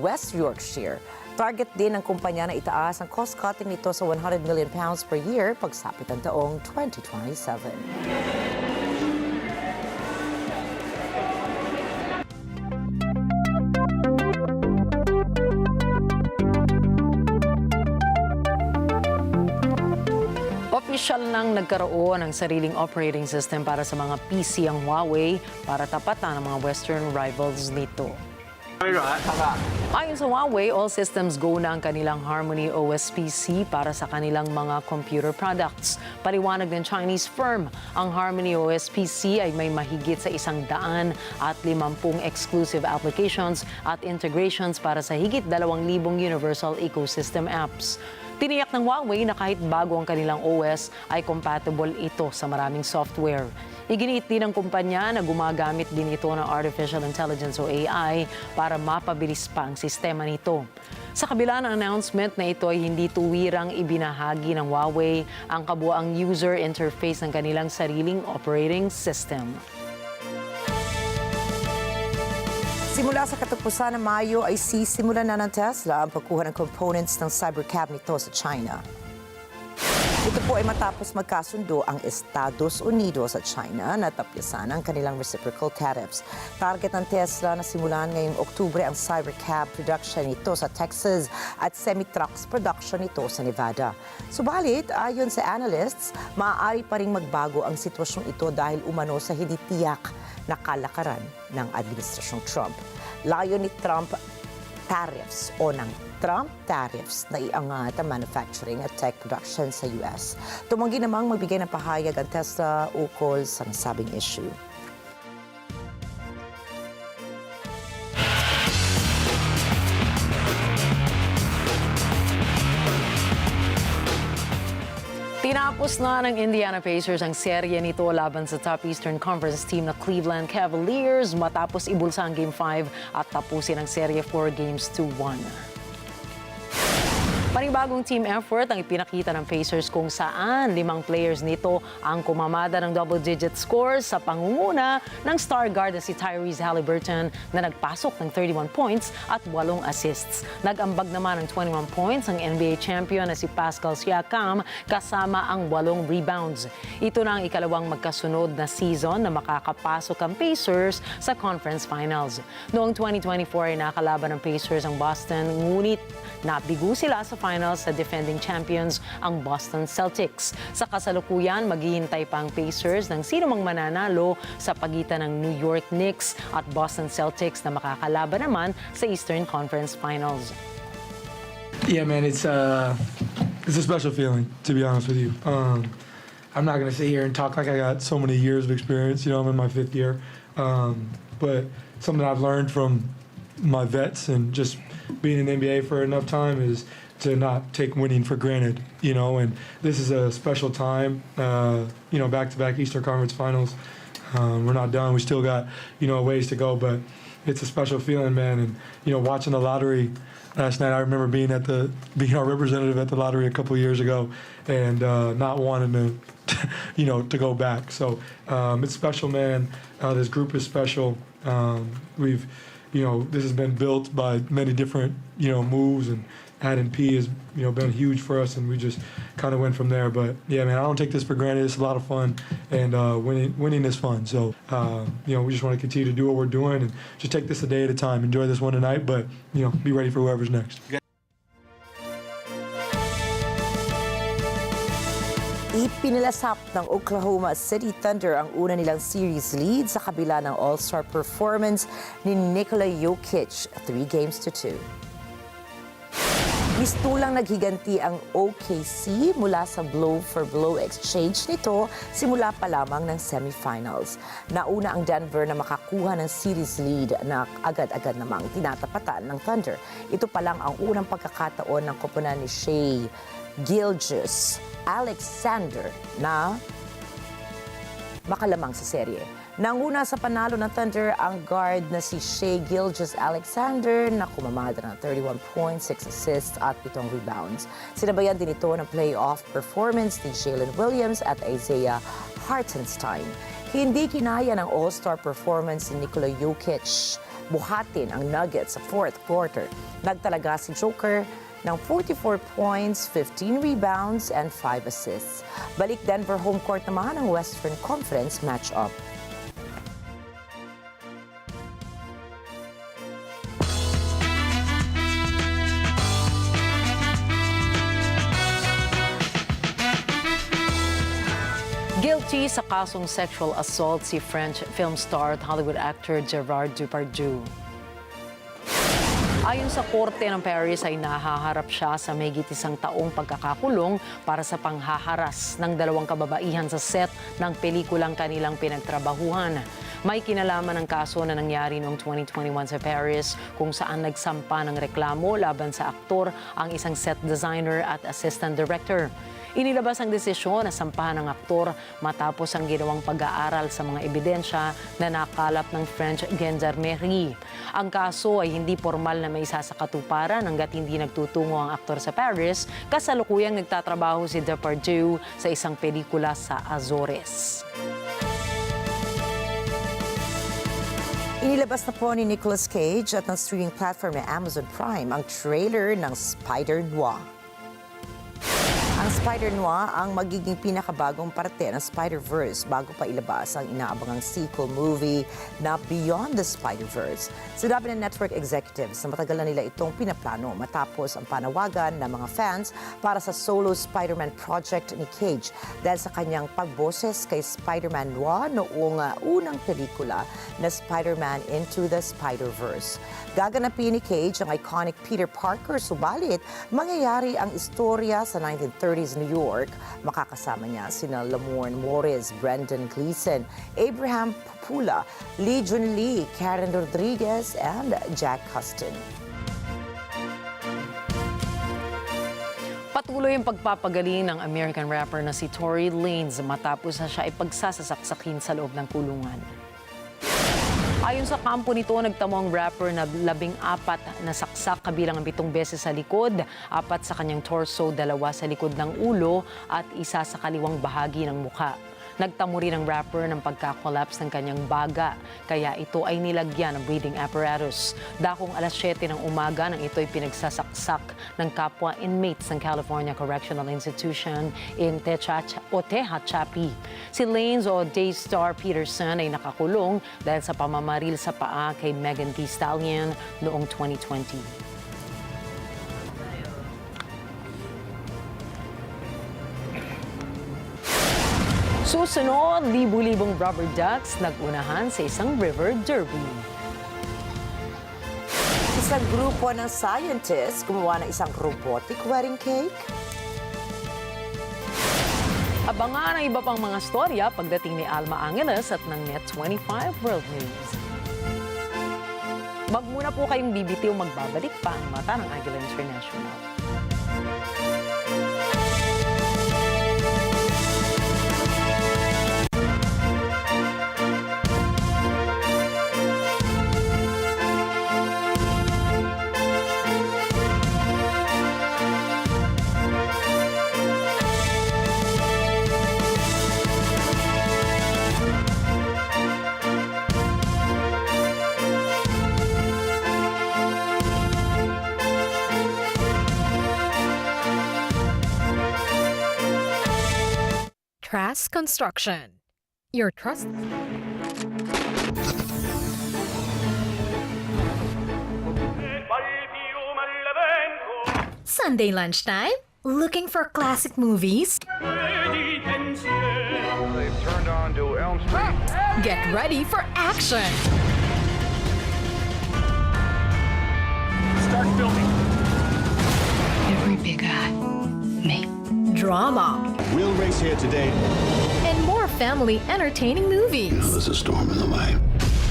West Yorkshire. Target din ng kumpanya na itaas ang cost-cutting nito sa 100 million pounds per year pagsapit ang taong 2027. Opisyal nang nagkaroon ng sariling operating system para sa mga PC ang Huawei para tapatan ang mga Western rivals nito. Ayon sa Huawei, all systems go na ang kanilang Harmony OS PC para sa kanilang mga computer products. Paliwanag ng Chinese firm, ang Harmony OS PC ay may mahigit sa 150 exclusive applications at integrations para sa higit 2,000 universal ecosystem apps. Tiniyak ng Huawei na kahit bago ang kanilang OS ay compatible ito sa maraming software. Iginiit din ng kumpanya na gumagamit din ito ng Artificial Intelligence o AI para mapabilis pa ang sistema nito. Sa kabila ng announcement na ito ay hindi tuwirang ibinahagi ng Huawei ang kabuuang user interface ng kanilang sariling operating system. Simula sa katapusan ng Mayo ay sisimulan na ng Tesla ang pagkuha ng components ng cybercab nito sa China. Ito po ay matapos magkasundo ang Estados Unidos at China na tapyasan ang kanilang reciprocal tariffs. Target ng Tesla na simulan ngayong Oktubre ang cybercab production nito sa Texas at semi-trucks production nito sa Nevada. Subalit, ayon sa analysts, maaari pa ring magbago ang sitwasyong ito dahil umano sa hindi tiyak na kalakaran ng Administrasyong Trump. Layo ni Trump tariffs o ng Trump tariffs na iangat ang manufacturing at tech production sa US. Tumanggi namang magbigay ng pahayag ang Tesla ukol sa nasabing issue. Tinapos na ng Indiana Pacers ang serye nito laban sa top Eastern Conference team na Cleveland Cavaliers matapos ibulsa ang Game 5 at tapusin ang serye 4-1. Panibagong team effort ang ipinakita ng Pacers kung saan 5 players nito ang kumamada ng double-digit scores sa pangunguna ng star guard na si Tyrese Haliburton na nagpasok ng 31 points at 8 assists. Nag-ambag naman ng 21 points ang NBA champion na si Pascal Siakam kasama ang 8 rebounds. Ito na ang ikalawang magkasunod na season na makakapasok ang Pacers sa conference finals. Noong 2024 ay nakalaban ng Pacers ang Boston, ngunit nabigo sila sa finals sa defending champions ang Boston Celtics. Sa kasalukuyan, maghihintay pa ang Pacers ng sino mang mananalo sa pagitan ng New York Knicks at Boston Celtics na makakalaban naman sa Eastern Conference Finals. Yeah, man, it's a special feeling, to be honest with you. I'm not going to sit here and talk like I got so many years of experience. You know, I'm in my 5th year. But something I've learned from my vets and just being in the NBA for enough time is to not take winning for granted, you know, and this is a special time, you know, back-to-back Eastern Conference Finals. We're not done. We still got, you know, a ways to go, but it's a special feeling, man. And, you know, watching the lottery last night, I remember being our representative at the lottery a couple of years ago and not wanting to, you know, to go back. So it's special, man. This group is special. You know, this has been built by many different, you know, moves, and adding P has, you know, been huge for us, and we just kind of went from there. But yeah, man, I don't take this for granted. It's a lot of fun, and winning is fun. So, you know, we just want to continue to do what we're doing and just take this a day at a time. Enjoy this one tonight, but, you know, be ready for whoever's next. Ipinilasap ng Oklahoma City Thunder ang una nilang series lead sa kabila ng all-star performance ni Nikola Jokic, 3-2. Mistulang naghiganti ang OKC mula sa blow-for-blow exchange nito simula pa lamang ng semifinals. Nauna ang Denver na makakuha ng series lead na agad-agad namang tinatapatan ng Thunder. Ito pa lang ang unang pagkakataon ng koponan ni Shai Gilgeous-Alexander na makalamang sa serye. Nanguna sa panalo ng Thunder ang guard na si Shai Gilgeous-Alexander na kumamada ng 31 points, 6 assists at 7 rebounds. Sinabayan din ito ng playoff performance ni Jalen Williams at Isaiah Hartenstein. Hindi kinaya ng all-star performance ni Nikola Jokic buhatin ang Nuggets sa fourth quarter. Nagtalaga si Joker ng 44 points, 15 rebounds, and 5 assists. Balik Denver home court naman ang Western Conference matchup. Guilty sa kasong sexual assault si French film star at Hollywood actor Gerard Depardieu. Ayon sa korte ng Paris ay nahaharap siya sa mahigit 1 taong pagkakakulong para sa panghaharas ng 2 kababaihan sa set ng pelikulang kanilang pinagtrabahuhan. May kinalaman ng kaso na nangyari noong 2021 sa Paris kung saan nagsampa ng reklamo laban sa aktor ang isang set designer at assistant director. Inilabas ang desisyon na sampahan ng aktor matapos ang ginawang pag-aaral sa mga ebidensya na nakalap ng French gendarmerie. Ang kaso ay hindi formal na may isa sa katuparan hanggat hindi nagtutungo ang aktor sa Paris, kasalukuyang nagtatrabaho si Depardieu sa isang pelikula sa Azores. Inilabas na po ni Nicolas Cage at ng streaming platform na Amazon Prime ang trailer ng Spider-Noir. Ang Spider-Noir ang magiging pinakabagong parte ng Spider-Verse bago pa ilabas ang inaabangang sequel movie na Beyond the Spider-Verse. Sinabi ng network executives na matagal na nila itong pinaplano matapos ang panawagan ng mga fans para sa solo Spider-Man project ni Cage dahil sa kanyang pagboses kay Spider-Man Noir noong unang pelikula na Spider-Man Into the Spider-Verse. Gaganapin ni Cage ang iconic Peter Parker, subalit mangyayari ang istorya sa 1930s New York. Makakasama niya sina Lamorne Morris, Brendan Gleeson, Abraham Pupula, Lee Jun Lee, Karen Rodriguez, and Jack Huston. Patuloy ang pagpapagaling ng American rapper na si Tory Lanez matapos na siya ipagsasasaksakin sa loob ng kulungan. Ayon sa kampo nito, nagtamo ang rapper na 14 na saksak kabilang ang 7 beses sa likod, 4 sa kanyang torso, 2 sa likod ng ulo at 1 sa kaliwang bahagi ng mukha. Nagtamo rin ang rapper ng pagka-collapse ng kanyang baga, kaya ito ay nilagyan ng breathing apparatus. Dakong 7:00 ng umaga nang ito'y pinagsasaksak ng kapwa inmates ng California Correctional Institution in Tehachapi. Si Lanez o Daystar Peterson ay nakakulong dahil sa pamamaril sa paa kay Megan Thee Stallion noong 2020. Susunod, libu-libong rubber ducks nagunahan sa isang river derby. Isang grupo ng scientists gumawa ng isang robotic wedding cake. Abangan ang iba pang mga storya pagdating ni Alma Angeles at ng Net25 World News. Magmuna po kayong bibitiw, magbabalik pa ang mata ng Agila International. Trask Construction. Your trust. Sunday lunchtime? Looking for classic movies? They've turned on to Elm Street. Get ready for action. Start filming. Every big eye. Me. Drama. We'll race here today. And more family entertaining movies. There's a storm in the way.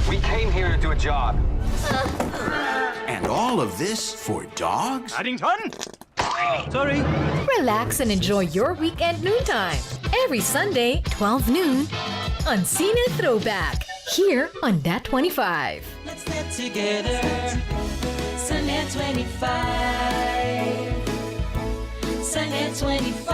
We came here to do a job. And all of this for dogs? Paddington? Sorry. Relax and enjoy your weekend noontime. Every Sunday, 12 noon, on Cine Throwback, here on Net25. Let's get together. Sunday 25. Sunday 25.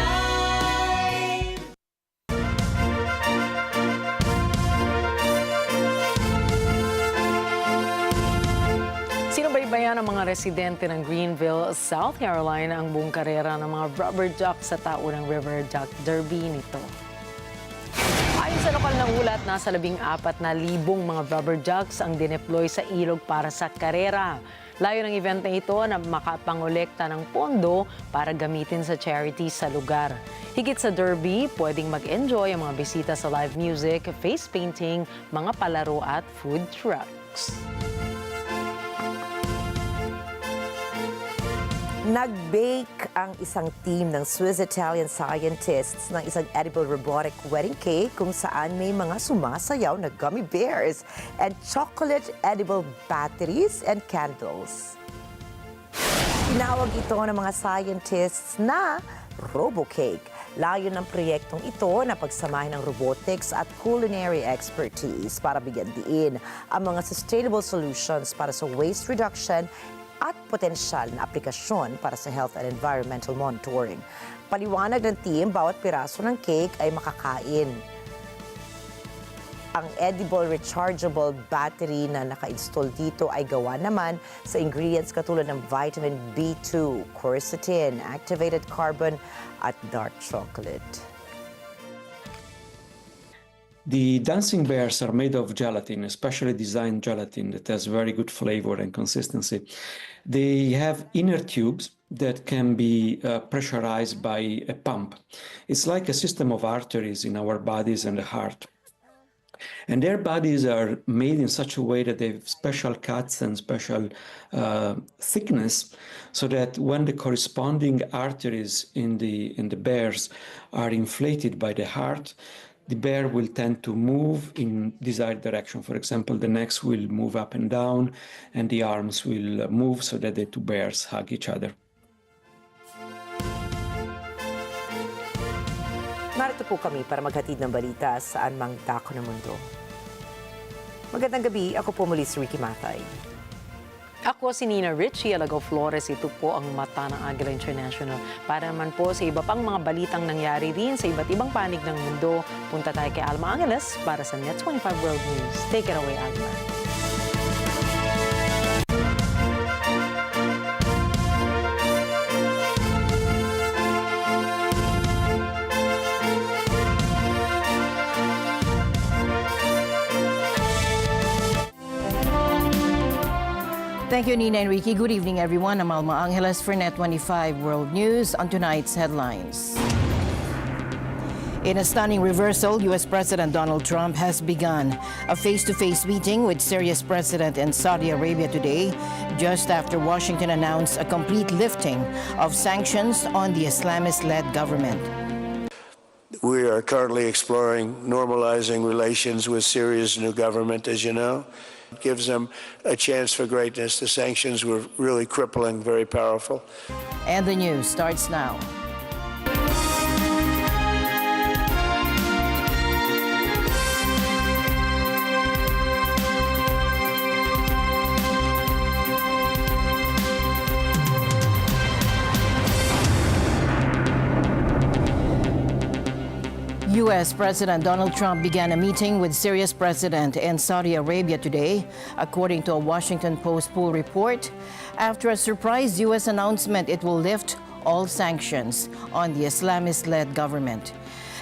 Sinubaybayan ng mga residente ng Greenville, South Carolina ang buong karera ng mga rubber ducks sa taunang River Duck Derby nito. Ayon sa lokal na ulat, nasa 14,000 mga rubber ducks ang dineploy sa ilog para sa karera. Layo ng event na ito na makapangolekta ng pondo para gamitin sa charities sa lugar. Higit sa derby, pwedeng mag-enjoy ang mga bisita sa live music, face painting, mga palaro at food trucks. Nag-bake ang isang team ng Swiss-Italian scientists ng isang edible robotic wedding cake kung saan may mga sumasayaw na gummy bears and chocolate edible batteries and candles. Tinawag ito ng mga scientists na RoboCake. Layo ng proyektong ito na pagsamahin ng robotics at culinary expertise para bigyan diin ang mga sustainable solutions para sa waste reduction at potensyal na aplikasyon para sa health and environmental monitoring. Paliwanag ng team, bawat piraso ng cake ay makakain. Ang edible rechargeable battery na naka-install dito ay gawa naman sa ingredients katulad ng vitamin B2, quercetin, activated carbon at dark chocolate. The dancing bears are made of gelatin, especially designed gelatin that has very good flavor and consistency. They have inner tubes that can be pressurized by a pump. It's like a system of arteries in our bodies and the heart. And their bodies are made in such a way that they have special cuts and special thickness, so that when the corresponding arteries in the bears are inflated by the heart, the bear will tend to move in desired direction. For example, the necks will move up and down, and the arms will move so that the two bears hug each other. Narito po kami para maghatid ng balita saan mang dako ng mundo. Magandang gabi, ako po muli si Rikki Mathay. Ako si Nina Rikki, Alagao, Flores. Ito po ang mata ng Agila International. Para naman po sa iba pang mga balitang nangyari rin sa iba't ibang panig ng mundo, punta tayo kay Alma Angeles para sa Net 25 World News. Take it away, Alma. Thank you, Nina and Rikki. Good evening, everyone. I'm Alma Angeles for Net 25 World News. On tonight's headlines. In a stunning reversal, U.S. President Donald Trump has begun a face-to-face meeting with Syria's president in Saudi Arabia today, just after Washington announced a complete lifting of sanctions on the Islamist-led government. We are currently exploring normalizing relations with Syria's new government, as you know. It gives them a chance for greatness. The sanctions were really crippling, very powerful. And the news starts now. U.S. President Donald Trump began a meeting with Syria's president in Saudi Arabia today, according to a Washington Post poll report, after a surprise U.S. announcement it will lift all sanctions on the Islamist-led government.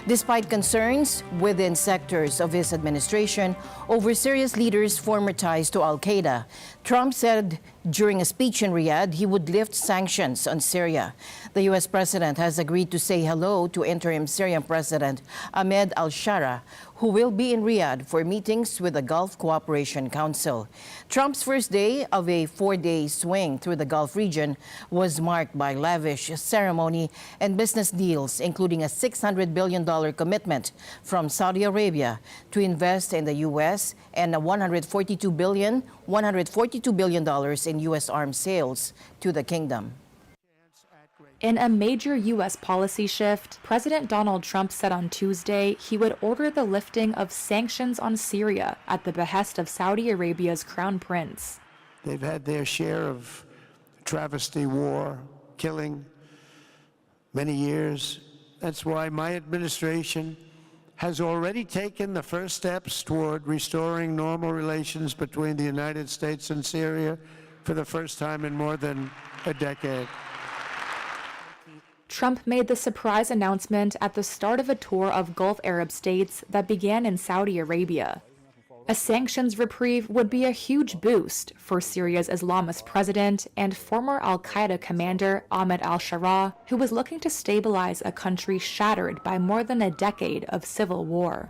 Despite concerns within sectors of his administration over Syria's leader's former ties to al-Qaeda, Trump said during a speech in Riyadh he would lift sanctions on Syria. The U.S. president has agreed to say hello to interim Syrian President Ahmed al-Shara, who will be in Riyadh for meetings with the Gulf Cooperation Council. Trump's first day of a 4-day swing through the Gulf region was marked by lavish ceremony and business deals, including a $600 billion commitment from Saudi Arabia to invest in the U.S. and a $142 billion in U.S. arms sales to the kingdom. In a major U.S. policy shift, President Donald Trump said on Tuesday he would order the lifting of sanctions on Syria at the behest of Saudi Arabia's crown prince. They've had their share of travesty, war, killing, many years. That's why my administration has already taken the first steps toward restoring normal relations between the United States and Syria for the first time in more than a decade. Trump made the surprise announcement at the start of a tour of Gulf Arab states that began in Saudi Arabia. A sanctions reprieve would be a huge boost for Syria's Islamist president and former al-Qaeda commander Ahmed al-Shara, who was looking to stabilize a country shattered by more than a decade of civil war.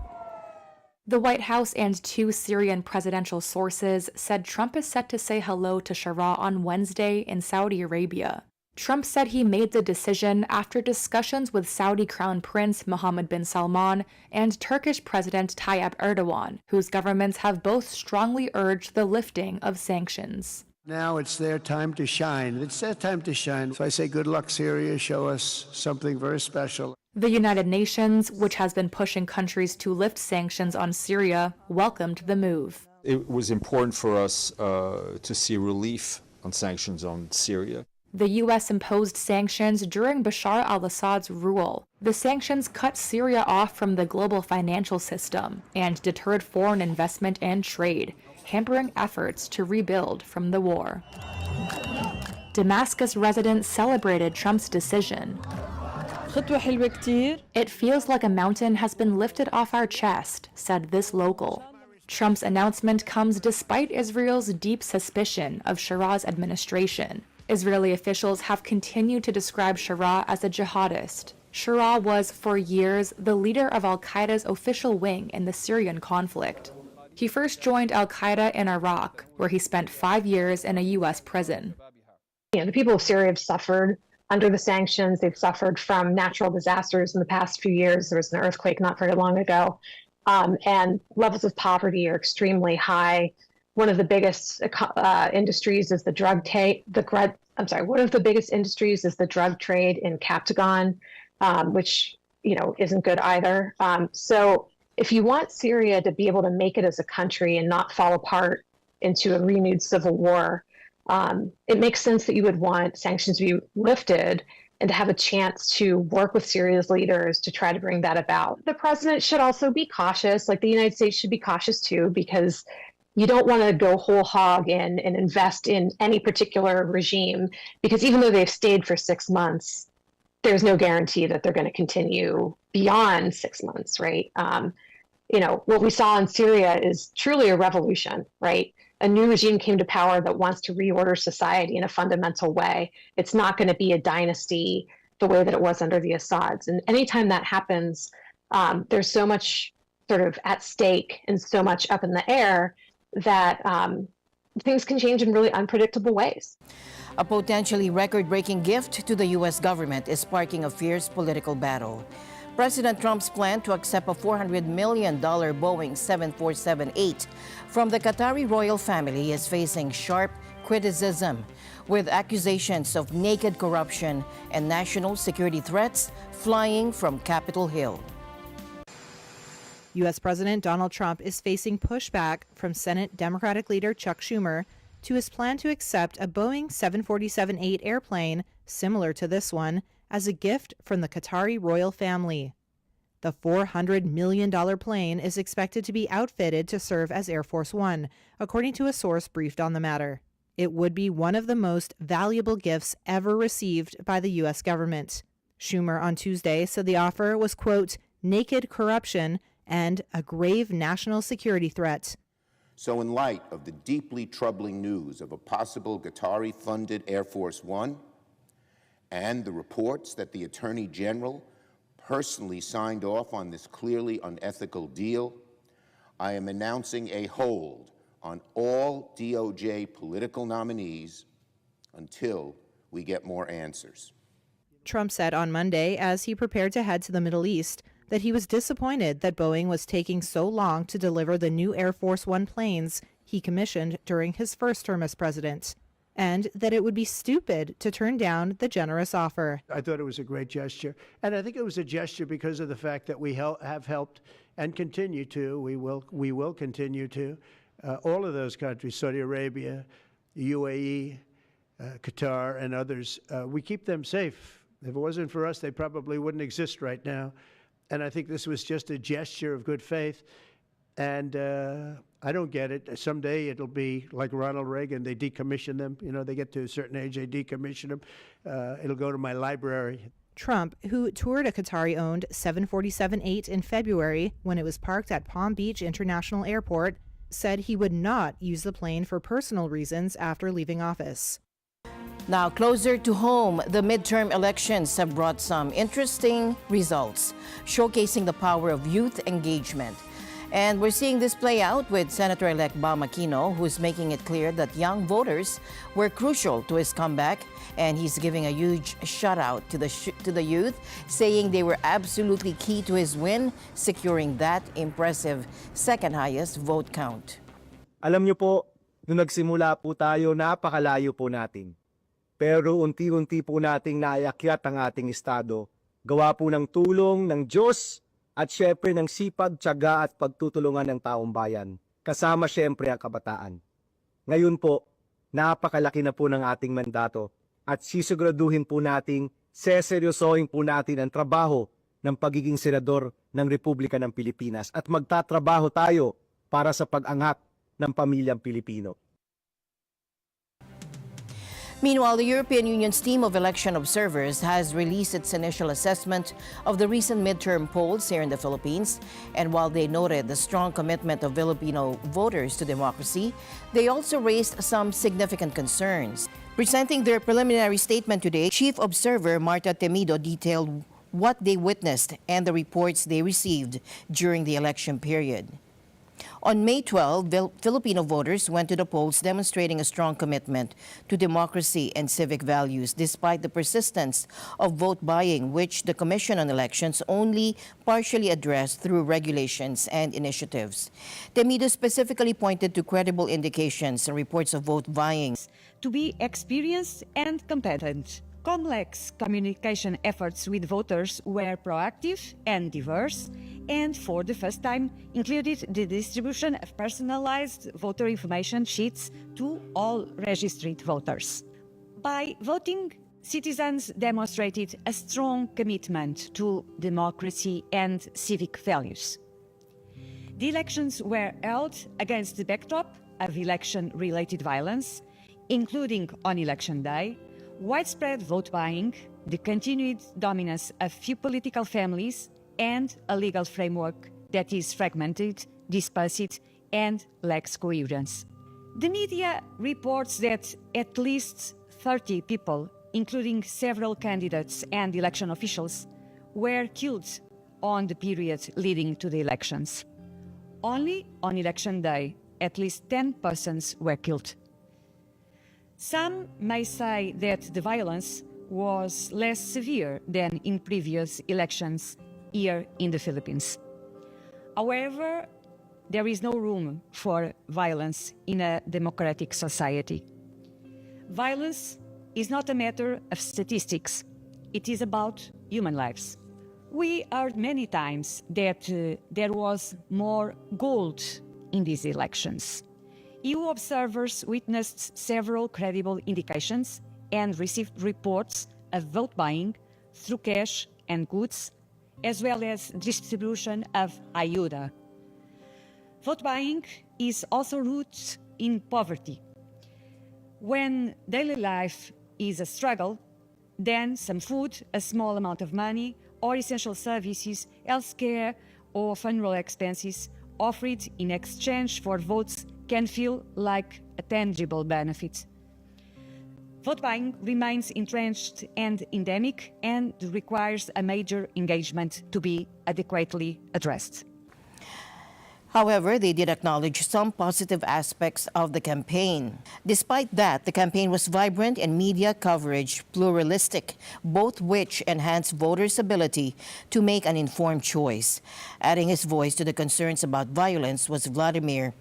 The White House and two Syrian presidential sources said Trump is set to say hello to Shara on Wednesday in Saudi Arabia. Trump said he made the decision after discussions with Saudi Crown Prince Mohammed bin Salman and Turkish President Tayyip Erdogan, whose governments have both strongly urged the lifting of sanctions. Now it's their time to shine. It's their time to shine. So I say good luck, Syria. Show us something very special. The United Nations, which has been pushing countries to lift sanctions on Syria, welcomed the move. It was important for us to see relief on sanctions on Syria. The U.S. imposed sanctions during Bashar al-Assad's rule. The sanctions cut Syria off from the global financial system and deterred foreign investment and trade, hampering efforts to rebuild from the war. Damascus residents celebrated Trump's decision. It feels like a mountain has been lifted off our chest, said this local. Trump's announcement comes despite Israel's deep suspicion of Sharah's administration. Israeli officials have continued to describe Sharah as a jihadist. Sharah was, for years, the leader of al-Qaeda's official wing in the Syrian conflict. He first joined al-Qaeda in Iraq, where he spent 5 years in a U.S. prison. The people of Syria have suffered under the sanctions. They've suffered from natural disasters in the past few years. There was an earthquake not very long ago. And levels of poverty are extremely high. One of the biggest industries is the drug trade. One of the biggest industries is the drug trade in Captagon, which isn't good either. So if you want Syria to be able to make it as a country and not fall apart into a renewed civil war, it makes sense that you would want sanctions to be lifted and to have a chance to work with Syria's leaders to try to bring that about. The president should also be cautious, like the United States should be cautious too, because you don't want to go whole hog in and invest in any particular regime, because even though they've stayed for 6 months, there's no guarantee that they're going to continue beyond 6 months, right? What we saw in Syria is truly a revolution, right? A new regime came to power that wants to reorder society in a fundamental way. It's not going to be a dynasty the way that it was under the Assads. And anytime that happens, there's so much sort of at stake and so much up in the air that things can change in really unpredictable ways. A potentially record-breaking gift to the U.S. government is sparking a fierce political battle. President Trump's plan to accept a $400 million Boeing 747-8 from the Qatari royal family is facing sharp criticism, with accusations of naked corruption and national security threats flying from Capitol Hill. U.S. President Donald Trump is facing pushback from Senate Democratic leader Chuck Schumer to his plan to accept a Boeing 747-8 airplane similar to this one as a gift from the Qatari royal family. The $400 million plane is expected to be outfitted to serve as Air Force One, according to a source briefed on the matter. It would be one of the most valuable gifts ever received by the U.S. government. Schumer on Tuesday said the offer was, quote, naked corruption and a grave national security threat. So in light of the deeply troubling news of a possible Qatari-funded Air Force One and the reports that the Attorney General personally signed off on this clearly unethical deal, I am announcing a hold on all DOJ political nominees until we get more answers. Trump said on Monday, as he prepared to head to the Middle East, that he was disappointed that Boeing was taking so long to deliver the new Air Force One planes he commissioned during his first term as president, and that it would be stupid to turn down the generous offer. I thought it was a great gesture, and I think it was a gesture because of the fact that we have helped and continue to, we will continue to, all of those countries, Saudi Arabia, UAE, Qatar, and others, we keep them safe. If it wasn't for us, they probably wouldn't exist right now. And I think this was just a gesture of good faith. And I don't get it. Someday it'll be like Ronald Reagan. They decommission them. They get to a certain age, they decommission them. It'll go to my library. Trump, who toured a Qatari-owned 747-8 in February when it was parked at Palm Beach International Airport, said he would not use the plane for personal reasons after leaving office. Now, closer to home, the midterm elections have brought some interesting results, showcasing the power of youth engagement. And we're seeing this play out with Senator-elect Bam Aquino, who's making it clear that young voters were crucial to his comeback, and he's giving a huge shout-out to the youth, saying they were absolutely key to his win, securing that impressive second-highest vote count. Alam niyo po, nung nagsimula po tayo, napakalayo po natin. Pero unti-unti po nating naayakyat ang ating estado. Gawa po ng tulong ng Diyos at syempre ng sipag, tiyaga at pagtutulungan ng taong bayan. Kasama syempre ang kabataan. Ngayon po, napakalaki na po ng ating mandato at sisiguraduhin po nating seseryosohin po natin ang trabaho ng pagiging senador ng Republika ng Pilipinas at magtatrabaho tayo para sa pag-angat ng pamilyang Pilipino. Meanwhile, the European Union's team of election observers has released its initial assessment of the recent midterm polls here in the Philippines. And while they noted the strong commitment of Filipino voters to democracy, they also raised some significant concerns. Presenting their preliminary statement today, Chief Observer Marta Temido detailed what they witnessed and the reports they received during the election period. On May 12, Filipino voters went to the polls demonstrating a strong commitment to democracy and civic values despite the persistence of vote buying, which the Commission on Elections only partially addressed through regulations and initiatives. Temido specifically pointed to credible indications and reports of vote buying to be experienced and competent. Complex communication efforts with voters were proactive and diverse, and for the first time included the distribution of personalized voter information sheets to all registered voters. By voting, citizens demonstrated a strong commitment to democracy and civic values. The elections were held against the backdrop of election-related violence, including on election day, widespread vote buying, the continued dominance of few political families, and a legal framework that is fragmented, dispersed, and lacks coherence. The media reports that at least 30 people, including several candidates and election officials, were killed on the period leading to the elections. Only on election day, at least 10 persons were killed. Some may say that the violence was less severe than in previous elections here in the Philippines. However, there is no room for violence in a democratic society. Violence is not a matter of statistics. It is about human lives. We heard many times that there was more gold in these elections. EU observers witnessed several credible indications and received reports of vote buying through cash and goods, as well as distribution of ayuda. Vote buying is also rooted in poverty. When daily life is a struggle, then some food, a small amount of money, or essential services, healthcare, or funeral expenses offered in exchange for votes can feel like a tangible benefit. Vote buying remains entrenched and endemic and requires a major engagement to be adequately addressed. However, they did acknowledge some positive aspects of the campaign. Despite that, the campaign was vibrant and media coverage pluralistic, both which enhanced voters' ability to make an informed choice. Adding his voice to the concerns about violence was Vladimir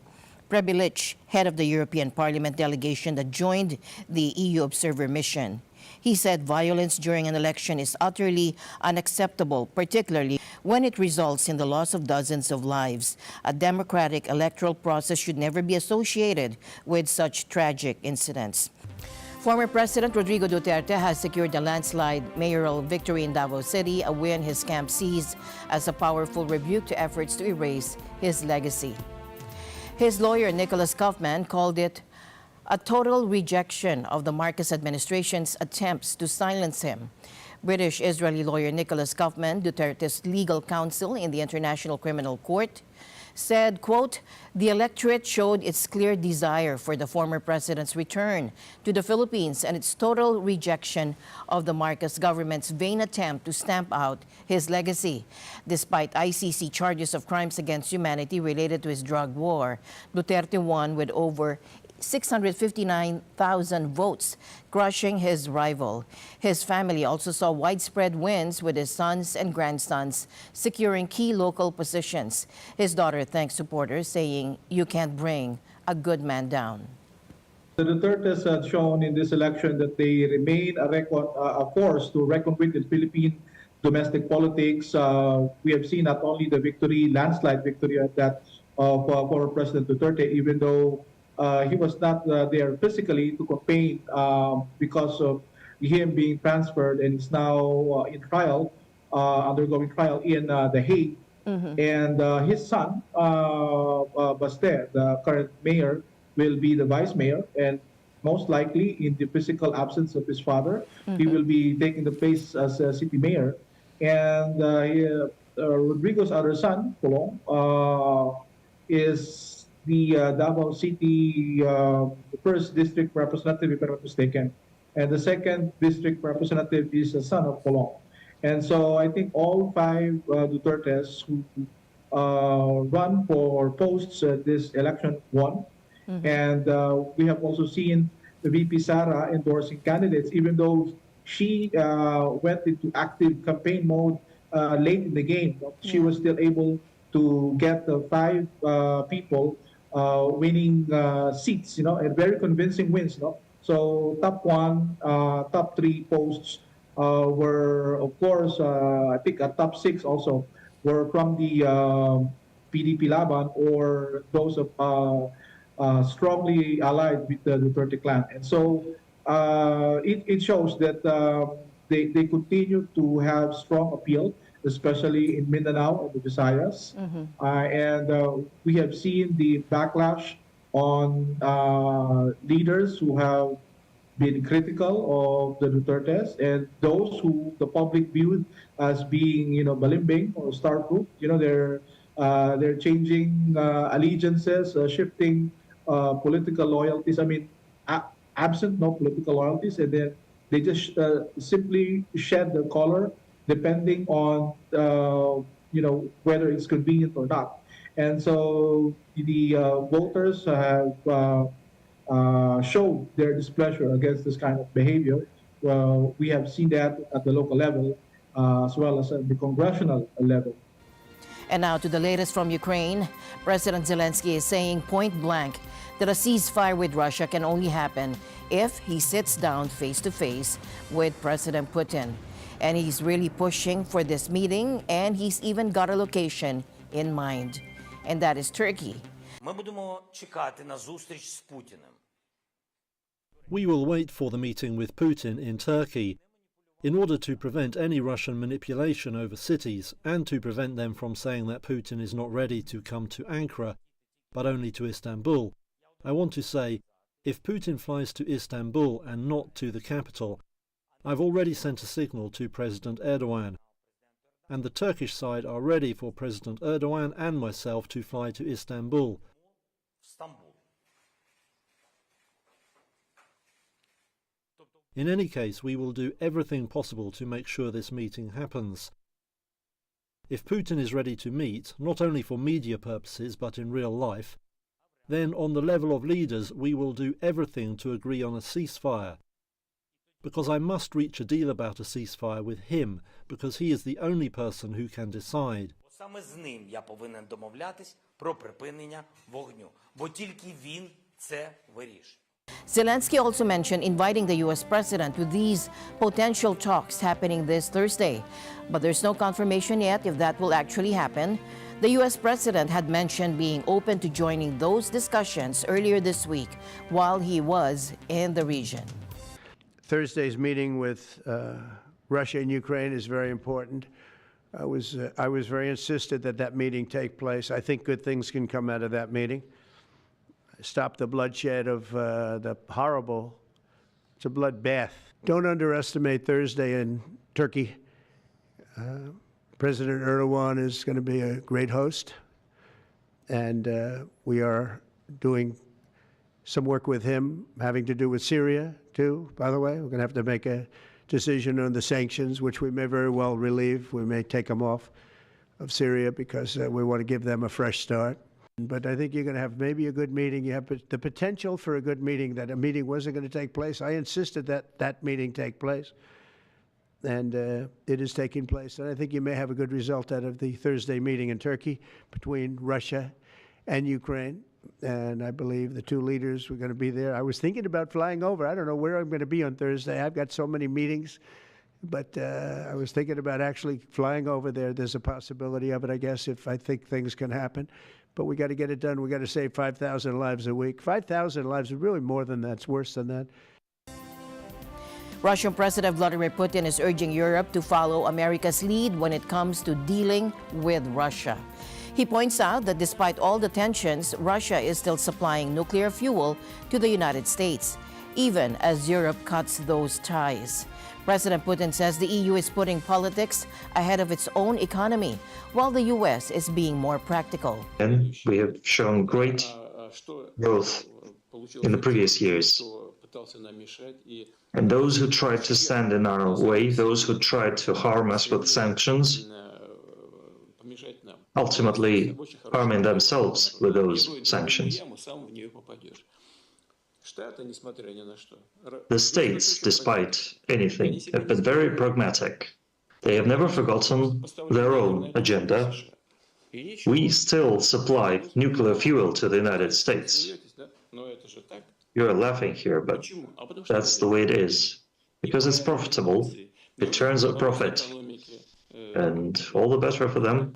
Prebilic, head of the European Parliament delegation that joined the EU observer mission. He said violence during an election is utterly unacceptable, particularly when it results in the loss of dozens of lives. A democratic electoral process should never be associated with such tragic incidents. Former President Rodrigo Duterte has secured a landslide mayoral victory in Davao City, a win his camp sees as a powerful rebuke to efforts to erase his legacy. His lawyer, Nicholas Kaufman, called it a total rejection of the Marcos administration's attempts to silence him. British-Israeli lawyer Nicholas Kaufman, Duterte's legal counsel in the International Criminal Court, said, quote, the electorate showed its clear desire for the former president's return to the Philippines and its total rejection of the Marcos government's vain attempt to stamp out his legacy. Despite ICC charges of crimes against humanity related to his drug war, Duterte won with over 659,000 votes, crushing his rival. His family also saw widespread wins with his sons and grandsons securing key local positions. His daughter thanked supporters, saying, "You can't bring a good man down." The Dutertes had shown in this election that they remain a force to reckon with in Philippine domestic politics. We have seen not only the victory, landslide victory at that of former President Duterte, even though he was not there physically to campaign because of him being transferred and is now in trial, undergoing trial in The Hague. And his son, Baste, the current mayor, will be the vice mayor, and most likely in the physical absence of his father, he will be taking the place as a city mayor. And Rodrigo's other son, Pulong, is the Davao City the first district representative, if I'm not mistaken. And the second district representative is the son of Pulong. And so I think all five Dutertes who run for posts this election won. And we have also seen the VP Sara endorsing candidates, even though she went into active campaign mode late in the game. She was still able to get the five people winning seats, and very convincing wins. So top one, top three posts were, of course, I think top six also were from the PDP Laban or those of strongly allied with the Duterte clan. And so it shows that they continue to have strong appeal, especially in Mindanao and the Visayas. And we have seen the backlash on leaders who have been critical of the Dutertes and those who the public viewed as being, balimbing or star-proof. They're changing allegiances, shifting political loyalties. I mean, absent no political loyalties, and then they just simply shed their color depending on whether it's convenient or not. And so the voters have showed their displeasure against this kind of behavior. We have seen that at the local level as well as at the congressional level. And now to the latest from Ukraine. President Zelensky is saying point blank that a ceasefire with Russia can only happen if he sits down face to face with President Putin. And he's really pushing for this meeting, and he's even got a location in mind, and that is Turkey. We will wait for the meeting with Putin in Turkey in order to prevent any Russian manipulation over cities and to prevent them from saying that Putin is not ready to come to Ankara, but only to Istanbul. I want to say, if Putin flies to Istanbul and not to the capital, I've already sent a signal to President Erdogan, and the Turkish side are ready for President Erdogan and myself to fly to Istanbul. In any case, we will do everything possible to make sure this meeting happens. If Putin is ready to meet, not only for media purposes but in real life, then on the level of leaders we will do everything to agree on a ceasefire. Because I must reach a deal about a ceasefire with him, because he is the only person who can decide. Саме з ним я повинен домовлятись про припинення вогню, бо тільки він це вирішить. Zelensky also mentioned inviting the U.S. president to these potential talks happening this Thursday. But there's no confirmation yet if that will actually happen. The U.S. president had mentioned being open to joining those discussions earlier this week while he was in the region. Thursday's meeting with Russia and Ukraine is very important. I was very insistent that that meeting take place. I think good things can come out of that meeting. Stop the bloodshed of the horrible, it's a bloodbath. Don't underestimate Thursday in Turkey. President Erdogan is going to be a great host. and we are doing some work with him having to do with Syria, too, by the way. We're going to have to make a decision on the sanctions, which we may very well relieve. We may take them off of Syria because we want to give them a fresh start. But I think you're going to have maybe a good meeting. You have the potential for a good meeting, that a meeting wasn't going to take place. I insisted that that meeting take place, and it is taking place. And I think you may have a good result out of the Thursday meeting in Turkey between Russia and Ukraine. And I believe the two leaders were going to be there. I was thinking about flying over. I don't know where I'm going to be on Thursday. I've got so many meetings. But I was thinking about actually flying over there. There's a possibility of it, I guess, if I think things can happen. But we got to get it done. We got to save 5,000 lives a week. 5,000 lives is really more than that. It's worse than that. Russian President Vladimir Putin is urging Europe to follow America's lead when it comes to dealing with Russia. He points out that despite all the tensions, Russia is still supplying nuclear fuel to the United States, even as Europe cuts those ties. President Putin says the EU is putting politics ahead of its own economy, while the US is being more practical. And we have shown great growth in the previous years. And those who tried to stand in our way, those who tried to harm us with sanctions, ultimately harming themselves with those sanctions. The states, despite anything, have been very pragmatic. They have never forgotten their own agenda. We still supply nuclear fuel to the United States. You're laughing here, but that's the way it is. Because it's profitable, it turns a profit, and all the better for them.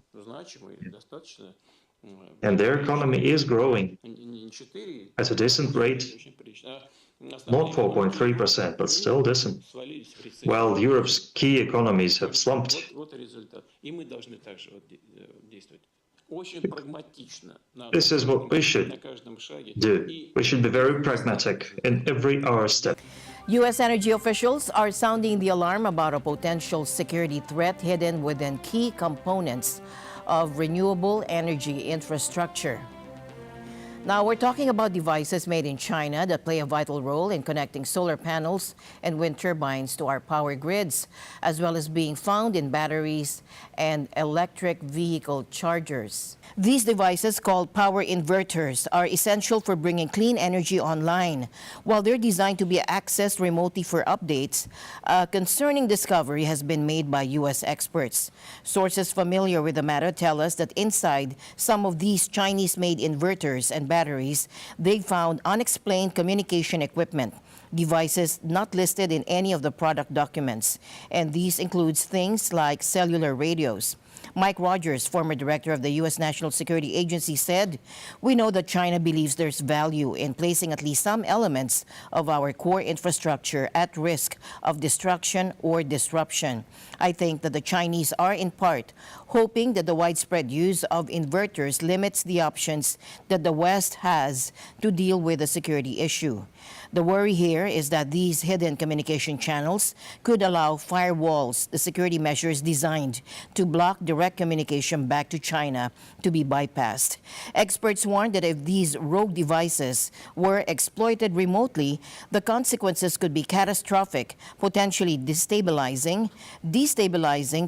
And their economy is growing at a decent rate, not 4.3%, but still decent, while Europe's key economies have slumped. This is what we should do. We should be very pragmatic in every hour step. U.S. energy officials are sounding the alarm about a potential security threat hidden within key components of renewable energy infrastructure. Now, we're talking about devices made in China that play a vital role in connecting solar panels and wind turbines to our power grids, as well as being found in batteries and electric vehicle chargers. These devices, called power inverters, are essential for bringing clean energy online. While they're designed to be accessed remotely for updates, a concerning discovery has been made by U.S. experts. Sources familiar with the matter tell us that inside some of these Chinese-made inverters and batteries, they found unexplained communication equipment, devices not listed in any of the product documents. And these includes things like cellular radios. Mike Rogers, former director of the U.S. National Security Agency, said, "We know that China believes there's value in placing at least some elements of our core infrastructure at risk of destruction or disruption. I think that the Chinese are in part hoping that the widespread use of inverters limits the options that the West has to deal with the security issue. The worry here is that these hidden communication channels could allow firewalls, the security measures designed to block direct communication back to China, to be bypassed. Experts warn that if these rogue devices were exploited remotely, the consequences could be catastrophic, potentially destabilizing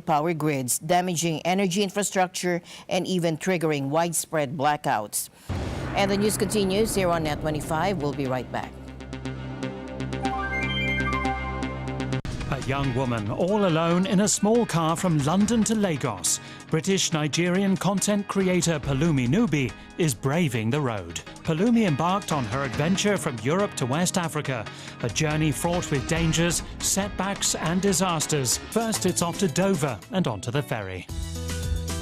power grids, damaging energy infrastructure, and even triggering widespread blackouts." And the news continues here on Net 25. We'll be right back. A young woman all alone in a small car from London to Lagos. British-Nigerian content creator Palumi Nubi is braving the road. Palumi embarked on her adventure from Europe to West Africa, a journey fraught with dangers, setbacks and disasters. First it's off to Dover and onto the ferry.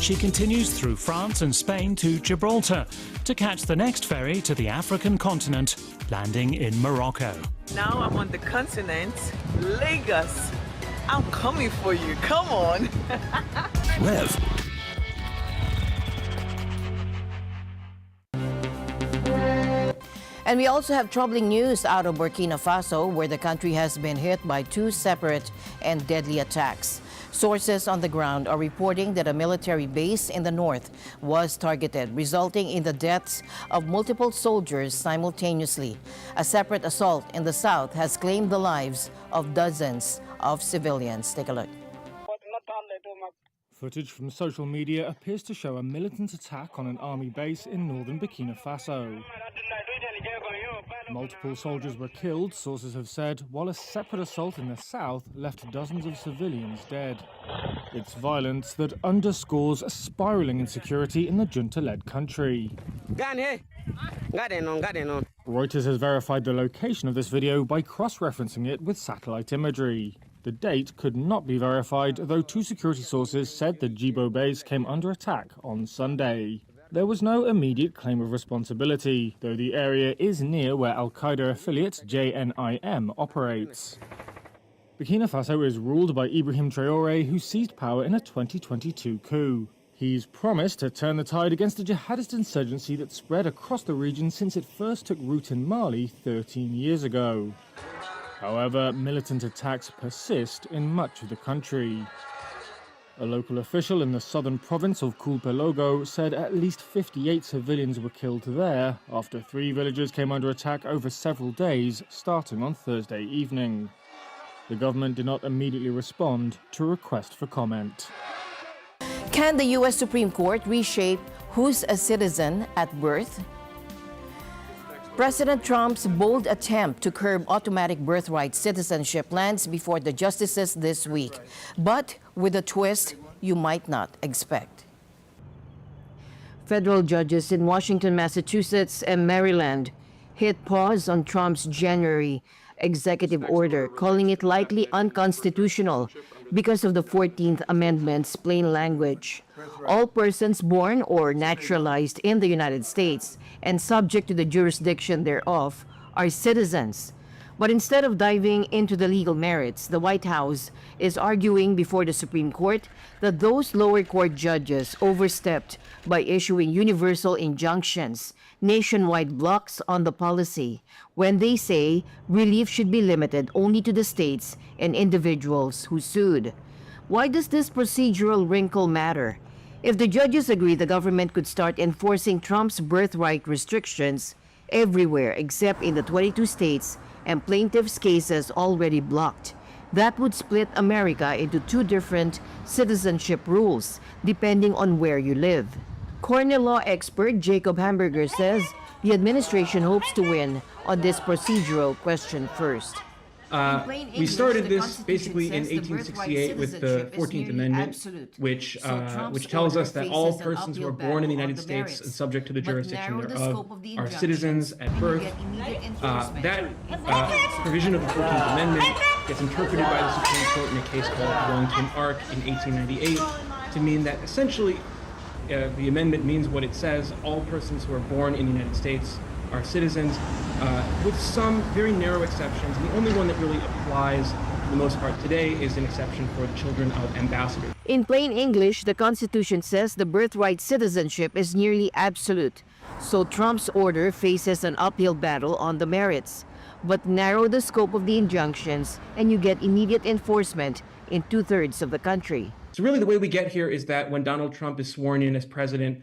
She continues through France and Spain to Gibraltar to catch the next ferry to the African continent, landing in Morocco. Now I'm on the continent, Lagos. I'm coming for you, come on. Rev. And we also have troubling news out of Burkina Faso, where the country has been hit by two separate and deadly attacks. Sources on the ground are reporting that a military base in the north was targeted, resulting in the deaths of multiple soldiers simultaneously. A separate assault in the south has claimed the lives of dozens of civilians. Take a look. Footage from social media appears to show a militant attack on an army base in northern Burkina Faso. Multiple soldiers were killed, sources have said, while a separate assault in the south left dozens of civilians dead. It's violence that underscores a spiraling insecurity in the junta-led country. Reuters has verified the location of this video by cross-referencing it with satellite imagery. The date could not be verified, though two security sources said the Djibo base came under attack on Sunday. There was no immediate claim of responsibility, though the area is near where Al-Qaeda affiliate JNIM operates. Burkina Faso is ruled by Ibrahim Traoré, who seized power in a 2022 coup. He's promised to turn the tide against a jihadist insurgency that spread across the region since it first took root in Mali 13 years ago. However, militant attacks persist in much of the country. A local official in the southern province of Kulpelogo said at least 58 civilians were killed there after 3 villages came under attack over several days, starting on Thursday evening. The government did not immediately respond to a request for comment. Can the U.S. Supreme Court reshape who's a citizen at birth? President Trump's bold attempt to curb automatic birthright citizenship lands before the justices this week, but with a twist you might not expect. Federal judges in Washington, Massachusetts, and Maryland hit pause on Trump's January executive order, calling it likely unconstitutional because of the 14th Amendment's plain language. All persons born or naturalized in the United States and subject to the jurisdiction thereof are citizens. But instead of diving into the legal merits, the White House is arguing before the Supreme Court that those lower court judges overstepped by issuing universal injunctions, nationwide blocks on the policy, when they say relief should be limited only to the states and individuals who sued. Why does this procedural wrinkle matter? If the judges agree the government could start enforcing Trump's birthright restrictions everywhere except in the 22 states and plaintiffs' cases already blocked, that would split America into 2 different citizenship rules depending on where you live. Cornell law expert Jacob Hamburger says the administration hopes to win on this procedural question first. We started this basically in 1868 with the 14th Amendment, which tells us that all persons who are born in the United States and subject to the jurisdiction thereof are citizens at birth. That provision of the 14th Amendment gets interpreted by the Supreme Court in a case called Wellington Ark in 1898 to mean that essentially the amendment means what it says: all persons who are born in the United States are citizens, with some very narrow exceptions. And the only one that really applies for the most part today is an exception for the children of ambassadors. In plain English, the Constitution says the birthright citizenship is nearly absolute. So Trump's order faces an uphill battle on the merits. But narrow the scope of the injunctions and you get immediate enforcement in 2/3 of the country. So really the way we get here is that when Donald Trump is sworn in as president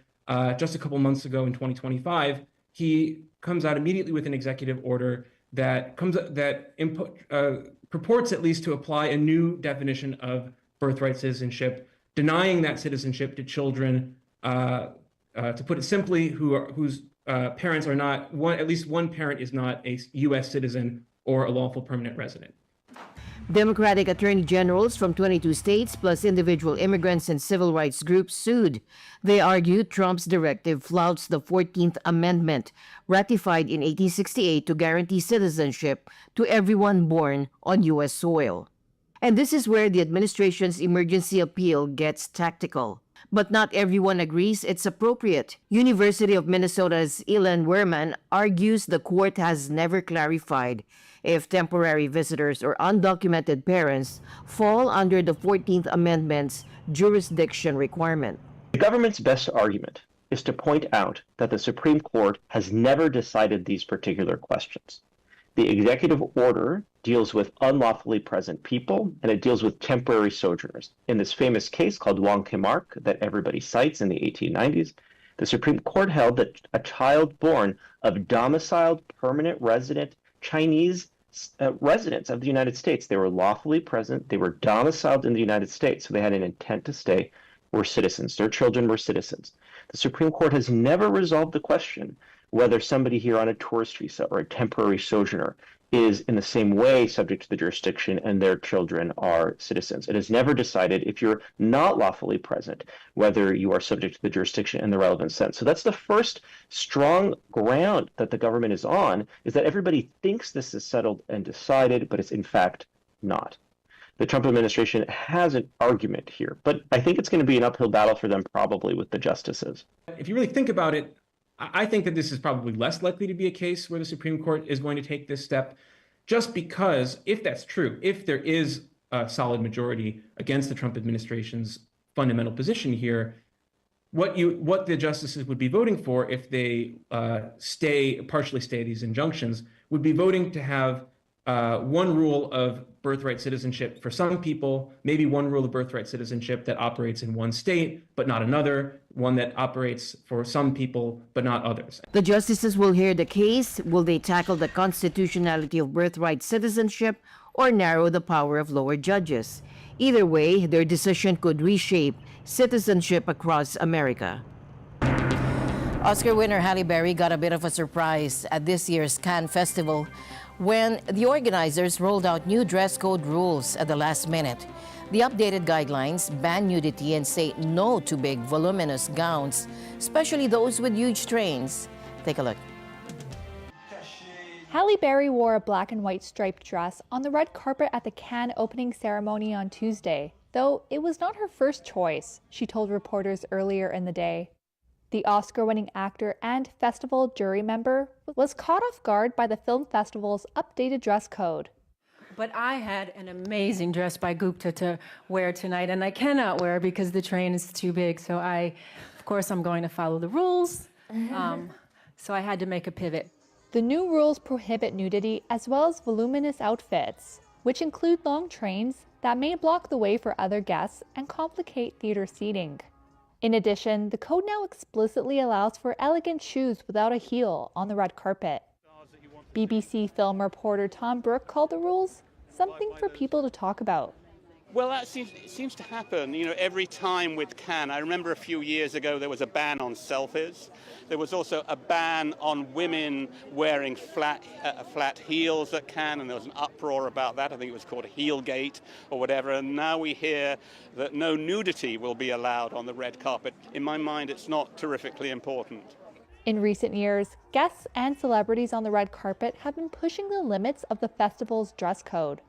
just a couple months ago in 2025, he comes out immediately with an executive order that purports at least to apply a new definition of birthright citizenship, denying that citizenship to children, to put it simply, whose parents are not, at least one parent is not a U.S. citizen or a lawful permanent resident. Democratic attorney generals from 22 states, plus individual immigrants and civil rights groups sued. They argued Trump's directive flouts the 14th Amendment, ratified in 1868 to guarantee citizenship to everyone born on U.S. soil. And this is where the administration's emergency appeal gets tactical. But not everyone agrees it's appropriate. University of Minnesota's Ilan Werman argues the court has never clarified if temporary visitors or undocumented parents fall under the 14th Amendment's jurisdiction requirement. The government's best argument is to point out that the Supreme Court has never decided these particular questions. The executive order deals with unlawfully present people, and it deals with temporary sojourners. In this famous case called Wong Kim Ark that everybody cites in the 1890s, the Supreme Court held that a child born of domiciled permanent resident Chinese residents of the United States, they were lawfully present, they were domiciled in the United States, so they had an intent to stay, were citizens. Their children were citizens. The Supreme Court has never resolved the question whether somebody here on a tourist visa or a temporary sojourner is in the same way subject to the jurisdiction and their children are citizens. It has never decided if you're not lawfully present, whether you are subject to the jurisdiction in the relevant sense. So that's the first strong ground that the government is on, is that everybody thinks this is settled and decided, but it's in fact not. The Trump administration has an argument here, but I think it's going to be an uphill battle for them probably with the justices. If you really think about it, I think that this is probably less likely to be a case where the Supreme Court is going to take this step, just because if that's true, if there is a solid majority against the Trump administration's fundamental position here, what the justices would be voting for if they partially stay these injunctions would be voting to have one rule of birthright citizenship for some people, maybe one rule of birthright citizenship that operates in one state, but not another, one that operates for some people, but not others. The justices will hear the case. Will they tackle the constitutionality of birthright citizenship or narrow the power of lower judges? Either way, their decision could reshape citizenship across America. Oscar winner Halle Berry got a bit of a surprise at this year's Cannes Festival when the organizers rolled out new dress code rules at the last minute. The updated guidelines ban nudity and say no to big, voluminous gowns, especially those with huge trains. Take a look. Halle Berry wore a black and white striped dress on the red carpet at the Cannes opening ceremony on Tuesday, though it was not her first choice, she told reporters earlier in the day. The Oscar-winning actor and festival jury member was caught off guard by the film festival's updated dress code. But I had an amazing dress by Gupta to wear tonight, and I cannot wear because the train is too big. So of course, I'm going to follow the rules. So I had to make a pivot. The new rules prohibit nudity as well as voluminous outfits, which include long trains that may block the way for other guests and complicate theater seating. In addition, the code now explicitly allows for elegant shoes without a heel on the red carpet. BBC film reporter Tom Brooke called the rules something for people to talk about. Well, that seems to happen, every time with Cannes. I remember a few years ago there was a ban on selfies. There was also a ban on women wearing flat heels at Cannes, and there was an uproar about that. I think it was called Heelgate or whatever. And now we hear that no nudity will be allowed on the red carpet. In my mind, it's not terrifically important. In recent years, guests and celebrities on the red carpet have been pushing the limits of the festival's dress code.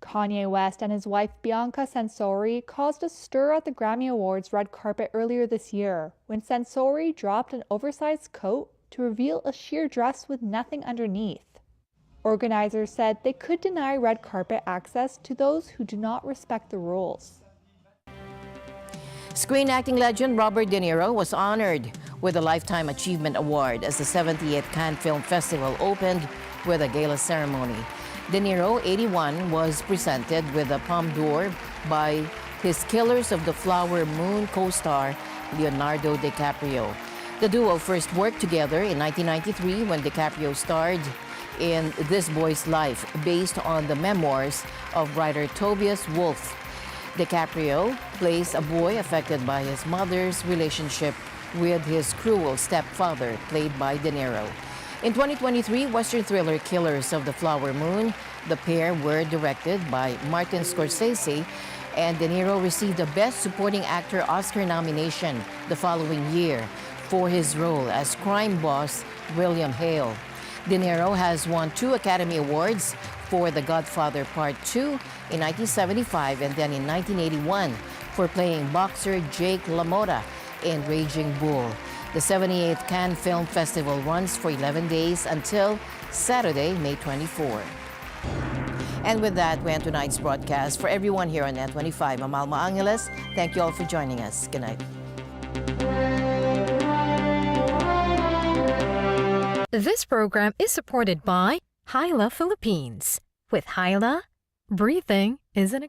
Kanye West and his wife Bianca Censori caused a stir at the Grammy Awards red carpet earlier this year when Censori dropped an oversized coat to reveal a sheer dress with nothing underneath. Organizers said they could deny red carpet access to those who do not respect the rules. Screen acting legend Robert De Niro was honored with a Lifetime Achievement Award as the 78th Cannes Film Festival opened with a gala ceremony. De Niro, 81, was presented with a Palme d'Or by his Killers of the Flower Moon co-star Leonardo DiCaprio. The duo first worked together in 1993 when DiCaprio starred in This Boy's Life, based on the memoirs of writer Tobias Wolff. DiCaprio plays a boy affected by his mother's relationship with his cruel stepfather, played by De Niro. In 2023 Western thriller Killers of the Flower Moon, the pair were directed by Martin Scorsese, and De Niro received a Best Supporting Actor Oscar nomination the following year for his role as crime boss William Hale. De Niro has won 2 Academy Awards for The Godfather Part 2 in 1975 and then in 1981 for playing boxer Jake LaMotta in Raging Bull. The 78th Cannes Film Festival runs for 11 days until Saturday, May 24. And with that, we end tonight's broadcast. For everyone here on Net 25, I'm Alma Angeles. Thank you all for joining us. Good night. This program is supported by Hyla Philippines. With Hyla, breathing isn't